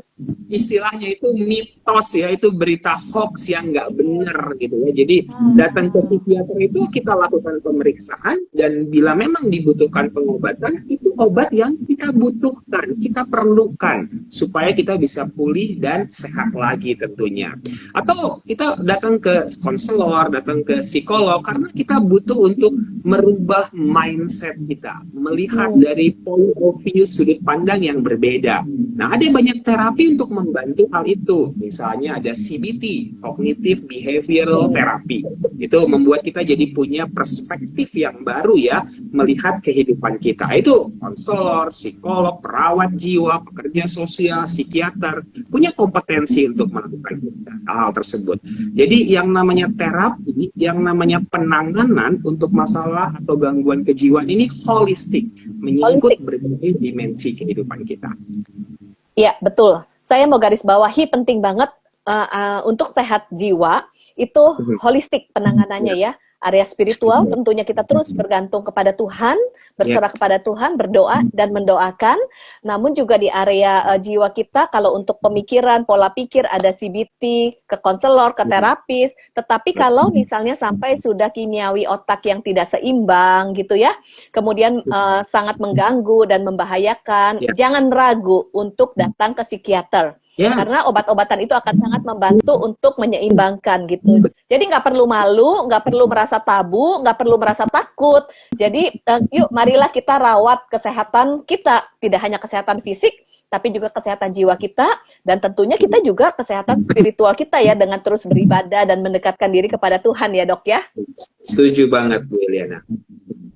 istilahnya itu mitos ya, itu berita hoax yang nggak benar gitu ya. Jadi datang ke psikiater itu kita lakukan pemeriksaan, dan bila memang dibutuhkan pengobatan, itu obat yang kita butuhkan, kita perlukan supaya kita bisa pulih dan sehat lagi tentunya. Atau kita datang ke konselor, datang ke psikolog karena kita butuh untuk merubah mindset kita, melihat dari point of view, sudut pandang yang berbeda. Nah, ada banyak terapi untuk membantu hal itu. Misalnya ada CBT, Cognitive Behavioral Therapy. Itu membuat kita jadi punya perspektif yang baru ya, melihat kehidupan kita. Itu konselor, psikolog, perawat jiwa, pekerja sosial, psikiater, punya kompetensi untuk melakukan hal tersebut. Jadi yang namanya terapi, yang namanya penanganan untuk masalah atau gangguan kejiwaan ini holistik, menyangkut berbagai dimensi kehidupan kita. Iya, betul. Saya mau garis bawahi penting banget untuk sehat jiwa itu holistik penanganannya ya. Area spiritual tentunya kita terus bergantung kepada Tuhan, berserah kepada Tuhan, berdoa dan mendoakan. Namun juga di area jiwa kita, kalau untuk pemikiran, pola pikir ada CBT, ke konselor, ke terapis. Tetapi kalau misalnya sampai sudah kimiawi otak yang tidak seimbang gitu ya, kemudian sangat mengganggu dan membahayakan, jangan ragu untuk datang ke psikiater. Karena obat-obatan itu akan sangat membantu untuk menyeimbangkan gitu. Jadi nggak perlu malu, nggak perlu merasa tabu, nggak perlu merasa takut. Jadi yuk marilah kita rawat kesehatan kita. Tidak hanya kesehatan fisik, tapi juga kesehatan jiwa kita. Dan tentunya kita juga kesehatan spiritual kita ya, dengan terus beribadah dan mendekatkan diri kepada Tuhan ya dok ya. Setuju banget Bu Eliana.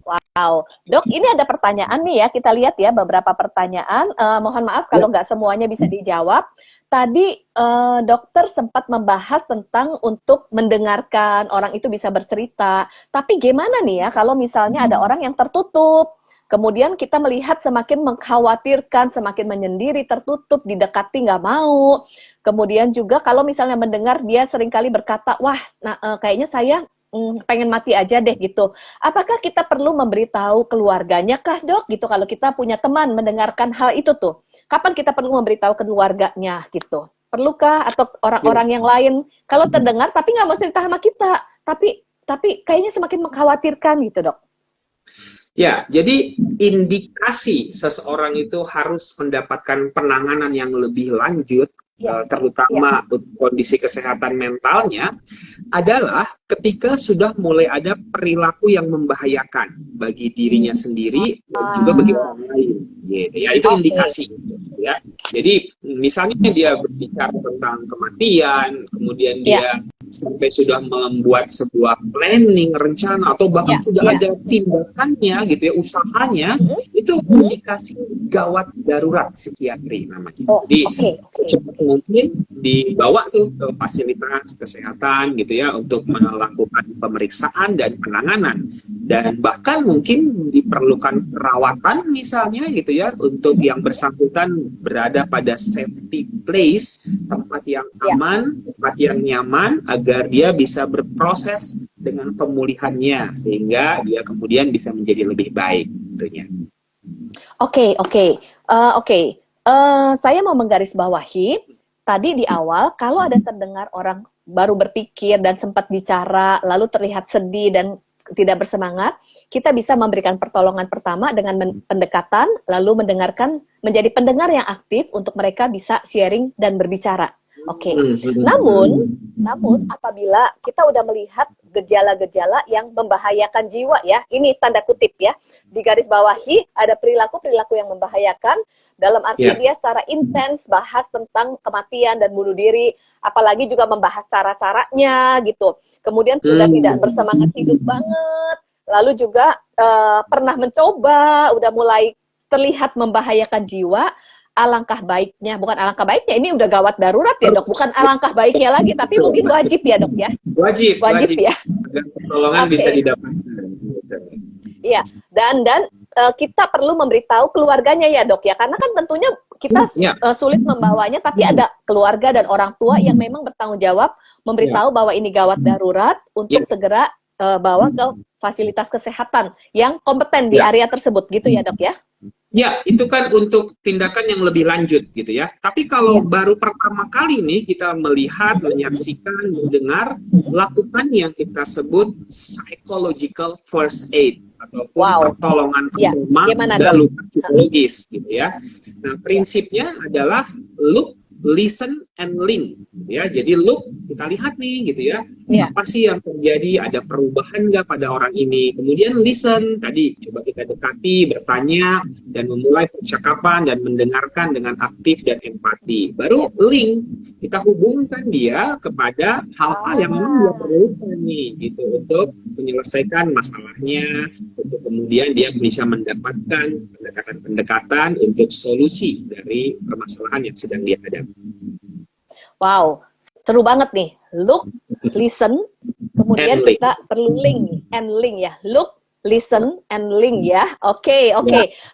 Wow, dok ini ada pertanyaan nih ya, kita lihat ya beberapa pertanyaan. Mohon maaf kalau nggak semuanya bisa dijawab. Tadi dokter sempat membahas tentang untuk mendengarkan orang itu bisa bercerita. Tapi gimana nih ya kalau misalnya ada orang yang tertutup, kemudian kita melihat semakin mengkhawatirkan, semakin menyendiri, tertutup, didekati nggak mau. Kemudian juga kalau misalnya mendengar dia seringkali berkata, wah kayaknya saya pengen mati aja deh gitu. Apakah kita perlu memberitahu keluarganya kah dok gitu kalau kita punya teman mendengarkan hal itu tuh? Kapan kita perlu memberitahu keluarganya gitu? Perlukah atau orang-orang yang lain kalau terdengar tapi nggak mau cerita sama kita, tapi kayaknya semakin mengkhawatirkan gitu dok? Ya, jadi indikasi seseorang itu harus mendapatkan penanganan yang lebih lanjut, terutama kondisi kesehatan mentalnya, adalah ketika sudah mulai ada perilaku yang membahayakan bagi dirinya sendiri dan juga bagi orang lain. Ya, itu indikasi. Ya, jadi misalnya dia berbicara tentang kematian, kemudian dia sampai sudah membuat sebuah planning, rencana, atau bahkan sudah ada tindakannya gitu ya, usahanya, itu indikasi gawat darurat psikiatri namanya. Jadi secepat mungkin dibawa tuh ke fasilitas kesehatan gitu ya untuk melakukan pemeriksaan dan penanganan, dan bahkan mungkin diperlukan perawatan misalnya gitu ya untuk yang bersangkutan berada pada safety place, tempat yang aman, tempat yang nyaman, agar dia bisa berproses dengan pemulihannya sehingga dia kemudian bisa menjadi lebih baik tentunya. Oke. Saya mau menggarisbawahi tadi di awal kalau ada terdengar orang baru berpikir dan sempat bicara lalu terlihat sedih dan tidak bersemangat, kita bisa memberikan pertolongan pertama dengan pendekatan, lalu mendengarkan, menjadi pendengar yang aktif untuk mereka bisa sharing dan berbicara. Oke. Namun apabila kita udah melihat gejala-gejala yang membahayakan jiwa ya, ini tanda kutip ya, di garis bawahi ada perilaku-perilaku yang membahayakan, dalam arti dia secara intens bahas tentang kematian dan bunuh diri, apalagi juga membahas cara-caranya gitu. Kemudian sudah tidak bersemangat hidup banget, lalu juga pernah mencoba, udah mulai terlihat membahayakan jiwa. Alangkah baiknya, bukan alangkah baiknya, ini udah gawat darurat ya dok, bukan alangkah baiknya lagi, tapi mungkin wajib ya dok ya. Wajib ya. Agar pertolongan bisa didapatkan. Iya, dan kita perlu memberitahu keluarganya ya dok ya, karena kan tentunya kita sulit membawanya, tapi ada keluarga dan orang tua yang memang bertanggung jawab memberitahu bahwa ini gawat darurat untuk segera bawa ke fasilitas kesehatan yang kompeten di area tersebut gitu ya dok ya. Ya, itu kan untuk tindakan yang lebih lanjut gitu ya. Tapi kalau baru pertama kali nih kita melihat, menyaksikan, mendengar, lakukan yang kita sebut psychological first aid ataupun pertolongan pertama pada luka psikologis gitu ya. Nah, prinsipnya adalah look, listen and link, ya. Jadi look, kita lihat nih, gitu ya. Iya. Apa sih yang terjadi? Ada perubahan nggak pada orang ini? Kemudian listen, tadi coba kita dekati, bertanya, dan memulai percakapan dan mendengarkan dengan aktif dan empati. Baru link, kita hubungkan dia kepada hal-hal yang memang dia perlukan nih, gitu, untuk menyelesaikan masalahnya, untuk kemudian dia bisa mendapatkan pendekatan-pendekatan untuk solusi dari permasalahan yang sedang dia hadapi. Wow, seru banget nih. Look, listen, kemudian And link. kita perlu link and link ya. Look, listen, and link ya. Oke.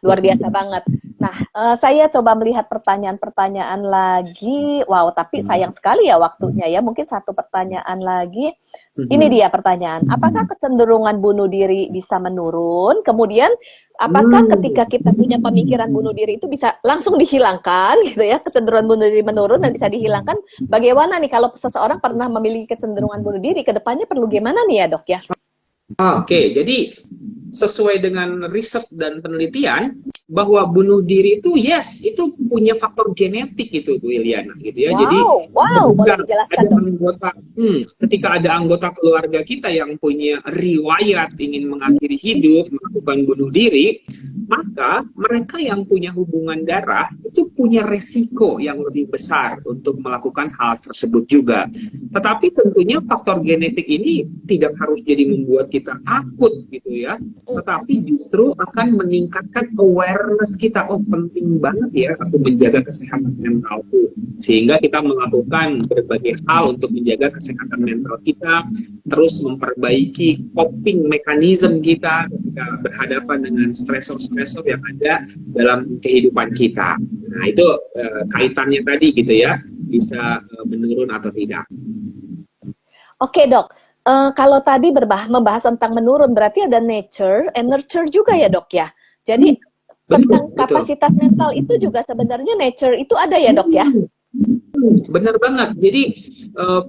Luar biasa banget. Nah, saya coba melihat pertanyaan-pertanyaan lagi. Wow, tapi sayang sekali ya waktunya ya. Mungkin satu pertanyaan lagi. Ini dia pertanyaan. Apakah kecenderungan bunuh diri bisa menurun? Kemudian, apakah ketika kita punya pemikiran bunuh diri itu bisa langsung dihilangkan gitu ya? Kecenderungan bunuh diri menurun dan bisa dihilangkan. Bagaimana nih kalau seseorang pernah memiliki kecenderungan bunuh diri, ke depannya perlu gimana nih ya, Dok ya? Oke, jadi sesuai dengan riset dan penelitian bahwa bunuh diri itu itu punya faktor genetik itu, Bu Iliana, gitu ya. Jadi boleh dijelaskan dong. Ketika ada anggota keluarga kita yang punya riwayat ingin mengakhiri hidup, melakukan bunuh diri, maka mereka yang punya hubungan darah itu punya resiko yang lebih besar untuk melakukan hal tersebut juga. Tetapi tentunya faktor genetik ini tidak harus jadi membuat kita takut, gitu ya. Tetapi justru akan meningkatkan awareness kita. Oh, penting banget ya aku menjaga kesehatan mentalku, sehingga kita melakukan berbagai hal untuk menjaga kesehatan mental kita, terus memperbaiki coping mechanism kita ketika berhadapan dengan stresor-stresor yang ada dalam kehidupan kita. Nah, itu kaitannya tadi, gitu ya, bisa menurun atau tidak. Oke, Dok. Kalau tadi membahas tentang menurun, berarti ada nature and nurture juga ya, Dok ya. Jadi tentang kapasitas mental itu juga sebenarnya nature itu ada ya, Dok ya. Benar banget. Jadi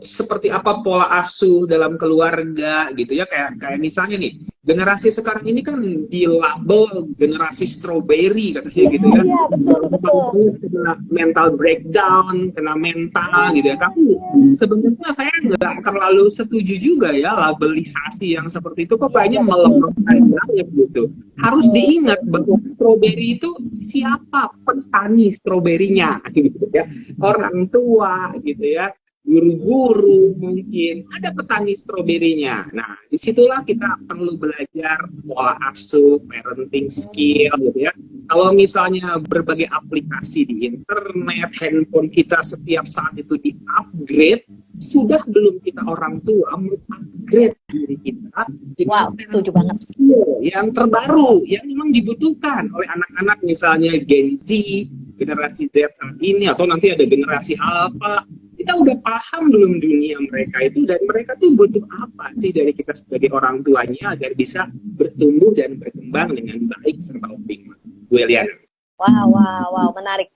seperti apa pola asuh dalam keluarga, gitu ya, kayak misalnya nih, generasi sekarang ini kan dilabel generasi strawberry katanya, gitu ya. Iya, betul. Kena mental breakdown, kena mental, gitu ya. Tapi sebenarnya saya nggak terlalu setuju juga ya labelisasi yang seperti itu, kok kayaknya melemahkan banget gitu. Harus diingat bahwa strawberry itu siapa petani stroberinya, gitu ya. Orang tua, gitu ya, guru-guru, mungkin ada petani stroberinya. Nah, disitulah kita perlu belajar pola asuh, parenting skill, gitu ya. Kalau misalnya berbagai aplikasi di internet, handphone kita setiap saat itu di-upgrade, sudah belum kita orang tua mengupgrade diri kita dengan setuju banget. Skill yang terbaru, yang memang dibutuhkan oleh anak-anak, misalnya Gen Z, generasi Z saat ini, atau nanti ada generasi Alpha. Kita udah paham belum dunia mereka itu, dan mereka tuh butuh apa sih dari kita sebagai orang tuanya agar bisa bertumbuh dan berkembang dengan baik serta optimal. Gue lihat. Wow, menarik.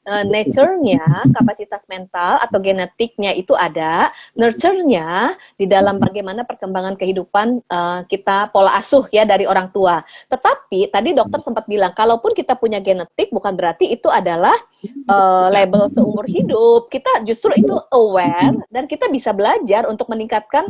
Nature-nya, kapasitas mental atau genetiknya itu ada, nurture-nya di dalam bagaimana perkembangan kehidupan kita, pola asuh ya dari orang tua. Tetapi tadi dokter sempat bilang, kalaupun kita punya genetik bukan berarti itu adalah label seumur hidup. Kita justru itu aware dan kita bisa belajar untuk meningkatkan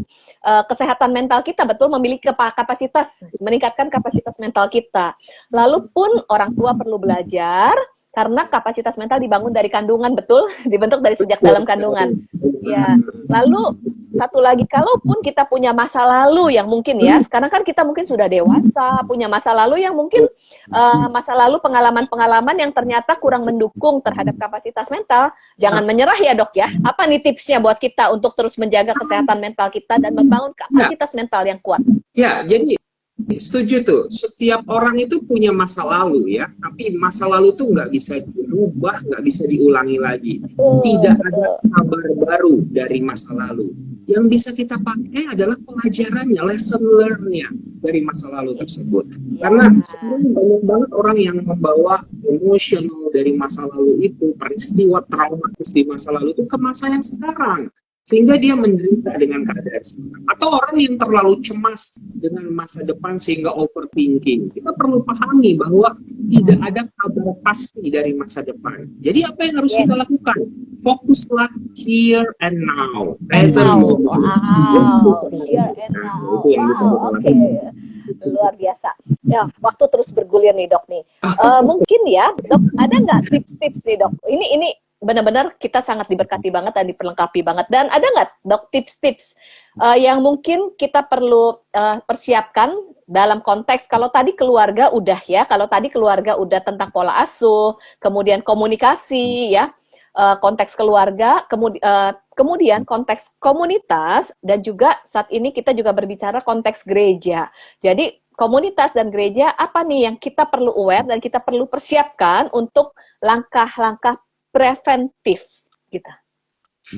kesehatan mental kita, betul, memiliki kapasitas, meningkatkan kapasitas mental kita. Lalu pun orang tua perlu belajar, karena kapasitas mental dibangun dari kandungan, betul, dibentuk dari sejak dalam kandungan. Ya, lalu satu lagi, kalaupun kita punya masa lalu yang mungkin ya, sekarang kan kita mungkin sudah dewasa, punya masa lalu yang mungkin masa lalu pengalaman-pengalaman yang ternyata kurang mendukung terhadap kapasitas mental, jangan menyerah ya, Dok ya. Apa nih tipsnya buat kita untuk terus menjaga kesehatan mental kita dan membangun kapasitas mental yang kuat? Ya, jadi setuju tuh. Setiap orang itu punya masa lalu ya, tapi masa lalu tuh nggak bisa dirubah, nggak bisa diulangi lagi. Tidak ada kabar baru dari masa lalu. Yang bisa kita pakai adalah pelajarannya, lesson learn-nya dari masa lalu tersebut. Karena sekarang banyak banget orang yang membawa emosional dari masa lalu itu, peristiwa traumatis di masa lalu itu ke masa yang sekarang. Sehingga dia menderita dengan keadaan sekarang. Atau orang yang terlalu cemas dengan masa depan sehingga overthinking. Kita perlu pahami bahwa tidak ada kabar pasti dari masa depan. Jadi apa yang harus kita lakukan? fokuslah here and now, And present now, moment. wow, here and now, Itu yang bisa wow, kita oke, lakukan. luar biasa. Ya, waktu terus bergulir nih dok nih. Mungkin ya, dok, ada nggak tips-tips nih dok? Ini benar-benar kita sangat diberkati banget dan diperlengkapi banget. Dan ada nggak dok tips-tips yang mungkin kita perlu persiapkan dalam konteks kalau tadi keluarga udah ya, kalau tadi keluarga udah tentang pola asuh, kemudian komunikasi ya, konteks keluarga, kemudian konteks komunitas, dan juga saat ini kita juga berbicara konteks gereja. Jadi komunitas dan gereja apa nih yang kita perlu aware dan kita perlu persiapkan untuk langkah-langkah preventif kita.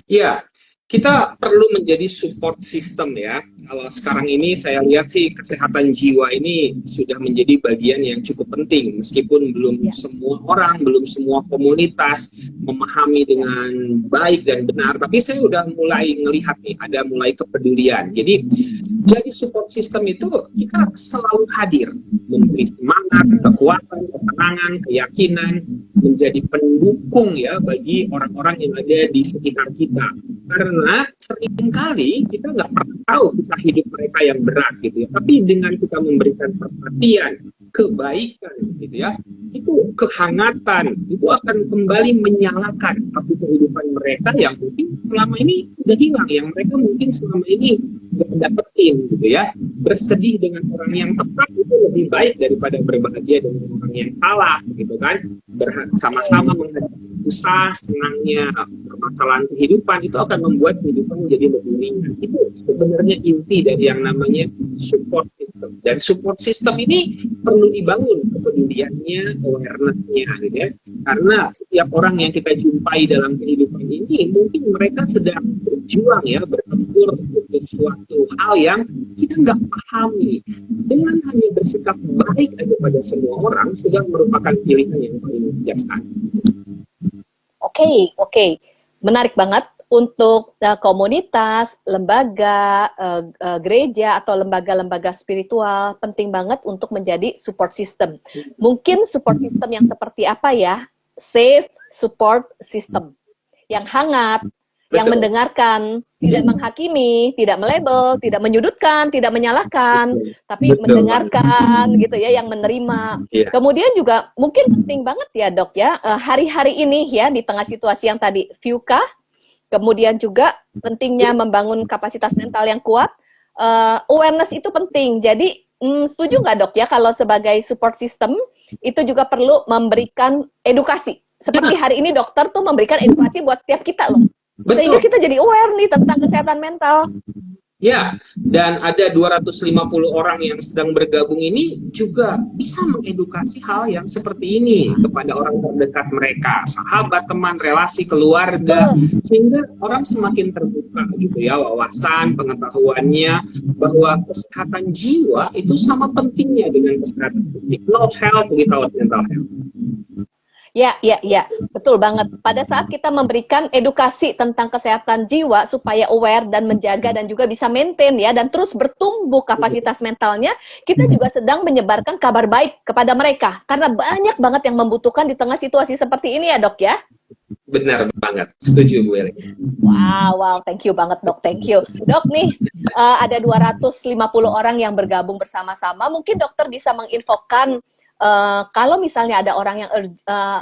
Iya, kita perlu menjadi support system ya. Kalau sekarang ini saya lihat sih kesehatan jiwa ini sudah menjadi bagian yang cukup penting. Meskipun belum semua orang, belum semua komunitas memahami dengan baik dan benar. Tapi saya udah mulai ngelihat nih, ada mulai kepedulian. Jadi support system itu kita selalu hadir. Memberi semangat, kekuatan, ketenangan, keyakinan. Menjadi pendukung ya bagi orang-orang yang ada di sekitar kita. Karena seringkali kita nggak pernah tahu kita hidup mereka yang berat gitu ya. Tapi dengan kita memberikan perhatian, kebaikan gitu ya, itu kehangatan, itu akan kembali menyalakan api kehidupan mereka yang mungkin selama ini sudah hilang, yang mereka mungkin selama ini nggak dapetin gitu ya. Bersedih dengan orang yang tepat itu lebih baik daripada berbahagia dengan orang yang salah gitu kan. Sama-sama menghadapi susah, senangnya permasalahan kehidupan itu akan membuat kehidupan menjadi lebih ringan. Itu sebenarnya inti dari yang namanya support system. Dan support system ini perlu dibangun kepeduliannya, awareness-nya gitu ya. Karena setiap orang yang kita jumpai dalam kehidupan ini mungkin mereka sedang berjuang ya, bertempur untuk suatu hal yang kita nggak pahami. Dengan hanya bersikap baik aja pada semua orang sudah merupakan pilihan yang paling bijaksana. Oke. Menarik banget untuk komunitas, lembaga, gereja atau lembaga-lembaga spiritual penting banget untuk menjadi support system. Mungkin support system yang seperti apa ya? Safe support system. Yang hangat, yang mendengarkan, tidak menghakimi, tidak melabel, tidak menyudutkan, tidak menyalahkan, tapi mendengarkan gitu ya, yang menerima. Kemudian juga mungkin penting banget ya dok ya, hari-hari ini ya di tengah situasi yang tadi VUCA, kemudian juga pentingnya membangun kapasitas mental yang kuat, awareness itu penting. Jadi setuju nggak dok ya kalau sebagai support system itu juga perlu memberikan edukasi. Seperti hari ini dokter tuh memberikan edukasi buat setiap kita loh. Sehingga kita jadi aware nih tentang kesehatan mental. Ya, dan ada 250 orang yang sedang bergabung ini juga bisa mengedukasi hal yang seperti ini kepada orang terdekat mereka, sahabat, teman, relasi, keluarga, sehingga orang semakin terbuka gitu ya, wawasan, pengetahuannya bahwa kesehatan jiwa itu sama pentingnya dengan kesehatan fisik. No health without mental health. Ya, betul banget. Pada saat kita memberikan edukasi tentang kesehatan jiwa supaya aware dan menjaga dan juga bisa maintain ya dan terus bertumbuh kapasitas mentalnya, kita juga sedang menyebarkan kabar baik kepada mereka karena banyak banget yang membutuhkan di tengah situasi seperti ini ya dok ya. Benar banget, setuju Bu Eli. Wow, thank you banget dok, thank you. Dok nih, ada 250 orang yang bergabung bersama-sama, mungkin dokter bisa menginfokan kalau misalnya ada orang yang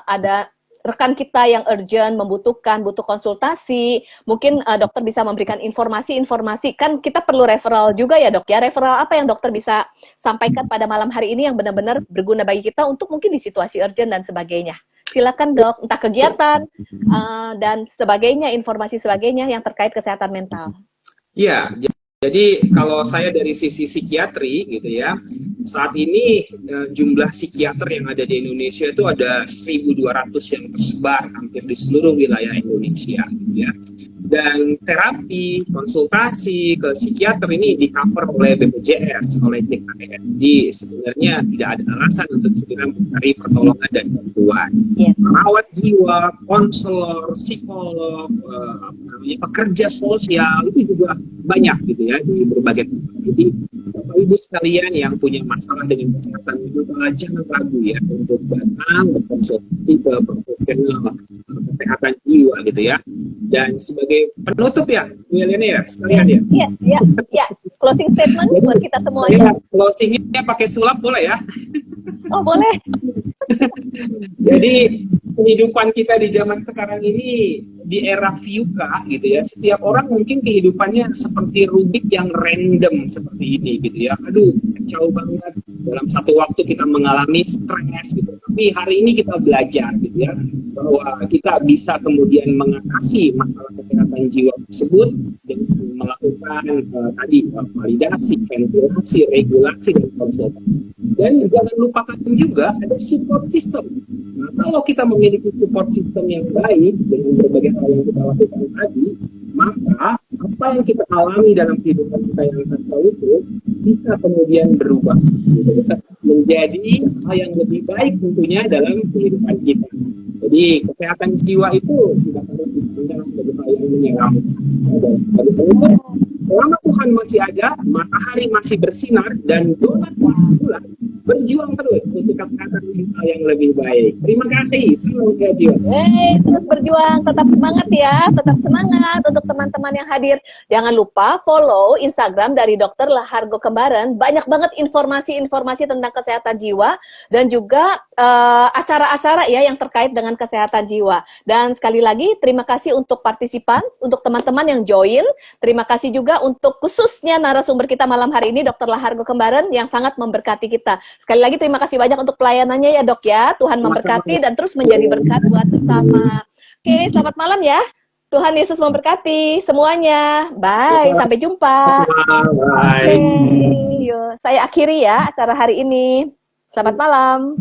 ada rekan kita yang urgent, butuh konsultasi, mungkin dokter bisa memberikan informasi-informasi. Kan kita perlu referral juga ya dok ya. Referral apa yang dokter bisa sampaikan pada malam hari ini yang benar-benar berguna bagi kita untuk mungkin di situasi urgent dan sebagainya. Silakan dok, entah kegiatan dan sebagainya, informasi sebagainya yang terkait kesehatan mental. Iya, jadi kalau saya dari sisi psikiatri gitu ya, saat ini jumlah psikiater yang ada di Indonesia itu ada 1.200 yang tersebar hampir di seluruh wilayah Indonesia gitu ya. Dan terapi, konsultasi ke psikiater ini di-cover oleh BPJS, oleh JKN. Jadi sebenarnya tidak ada alasan untuk segera mencari pertolongan dan bantuan. Perawat jiwa, konselor, psikolog, pekerja sosial itu juga banyak gitu ya di berbagai tempat. Jadi Bapak Ibu sekalian yang punya masalah dengan kesehatan mental jangan ragu ya untuk datang berkonsultasi ke profesional kesehatan jiwa Jiwa gitu ya. Dan sebagai penutup ya, Bu Eliana ya, sekalian ya. Yes, ya. Closing statement buat kita Ya, semuanya. closingnya pakai sulap boleh ya. Oh, boleh. Jadi kehidupan kita di zaman sekarang ini di era VUCA gitu ya, setiap orang mungkin kehidupannya seperti Rubik yang random seperti ini gitu ya. Aduh, kacau banget. Dalam satu waktu kita mengalami stres gitu. Tapi hari ini kita belajar gitu ya, bahwa kita bisa kemudian mengatasi masalah kesehatan jiwa tersebut dengan melakukan tadi validasi, ventilasi, regulasi, dan konsultasi. Dan jangan lupakan juga ada support system. Nah, kalau kita memiliki support system yang baik dengan berbagai hal yang kita lakukan tadi, maka apa yang kita alami dalam kehidupan kita yang kacau itu bisa kemudian berubah menjadi hal yang lebih baik tentunya dalam kehidupan kita. Jadi kesehatan jiwa itu tidak harus dipandang sebagai hal yang menyeramkan. Dan sebagai penutup, selama Tuhan masih ada, matahari masih bersinar, dan donat masih bulat, berjuang terus untuk kesehatan mental yang lebih baik. Terima kasih. Salam sehat jiwa. Terus berjuang, tetap semangat ya, tetap semangat untuk teman-teman yang hadir. Jangan lupa follow Instagram dari Dr. Lahargo Kembaran. Banyak banget informasi-informasi tentang kesehatan jiwa dan juga acara-acara ya yang terkait dengan kesehatan jiwa. Dan sekali lagi terima kasih untuk partisipan, untuk teman-teman yang join. Terima kasih juga untuk khususnya narasumber kita malam hari ini Dr. Lahargo Kembaran yang sangat memberkati kita. Sekali lagi terima kasih banyak untuk pelayanannya ya Dok ya. Tuhan memberkati dan terus menjadi berkat buat bersama. Oke, selamat malam ya. Tuhan Yesus memberkati semuanya. Bye, sampai jumpa. Bye. Oke, yuk. Saya akhiri ya acara hari ini. Selamat malam.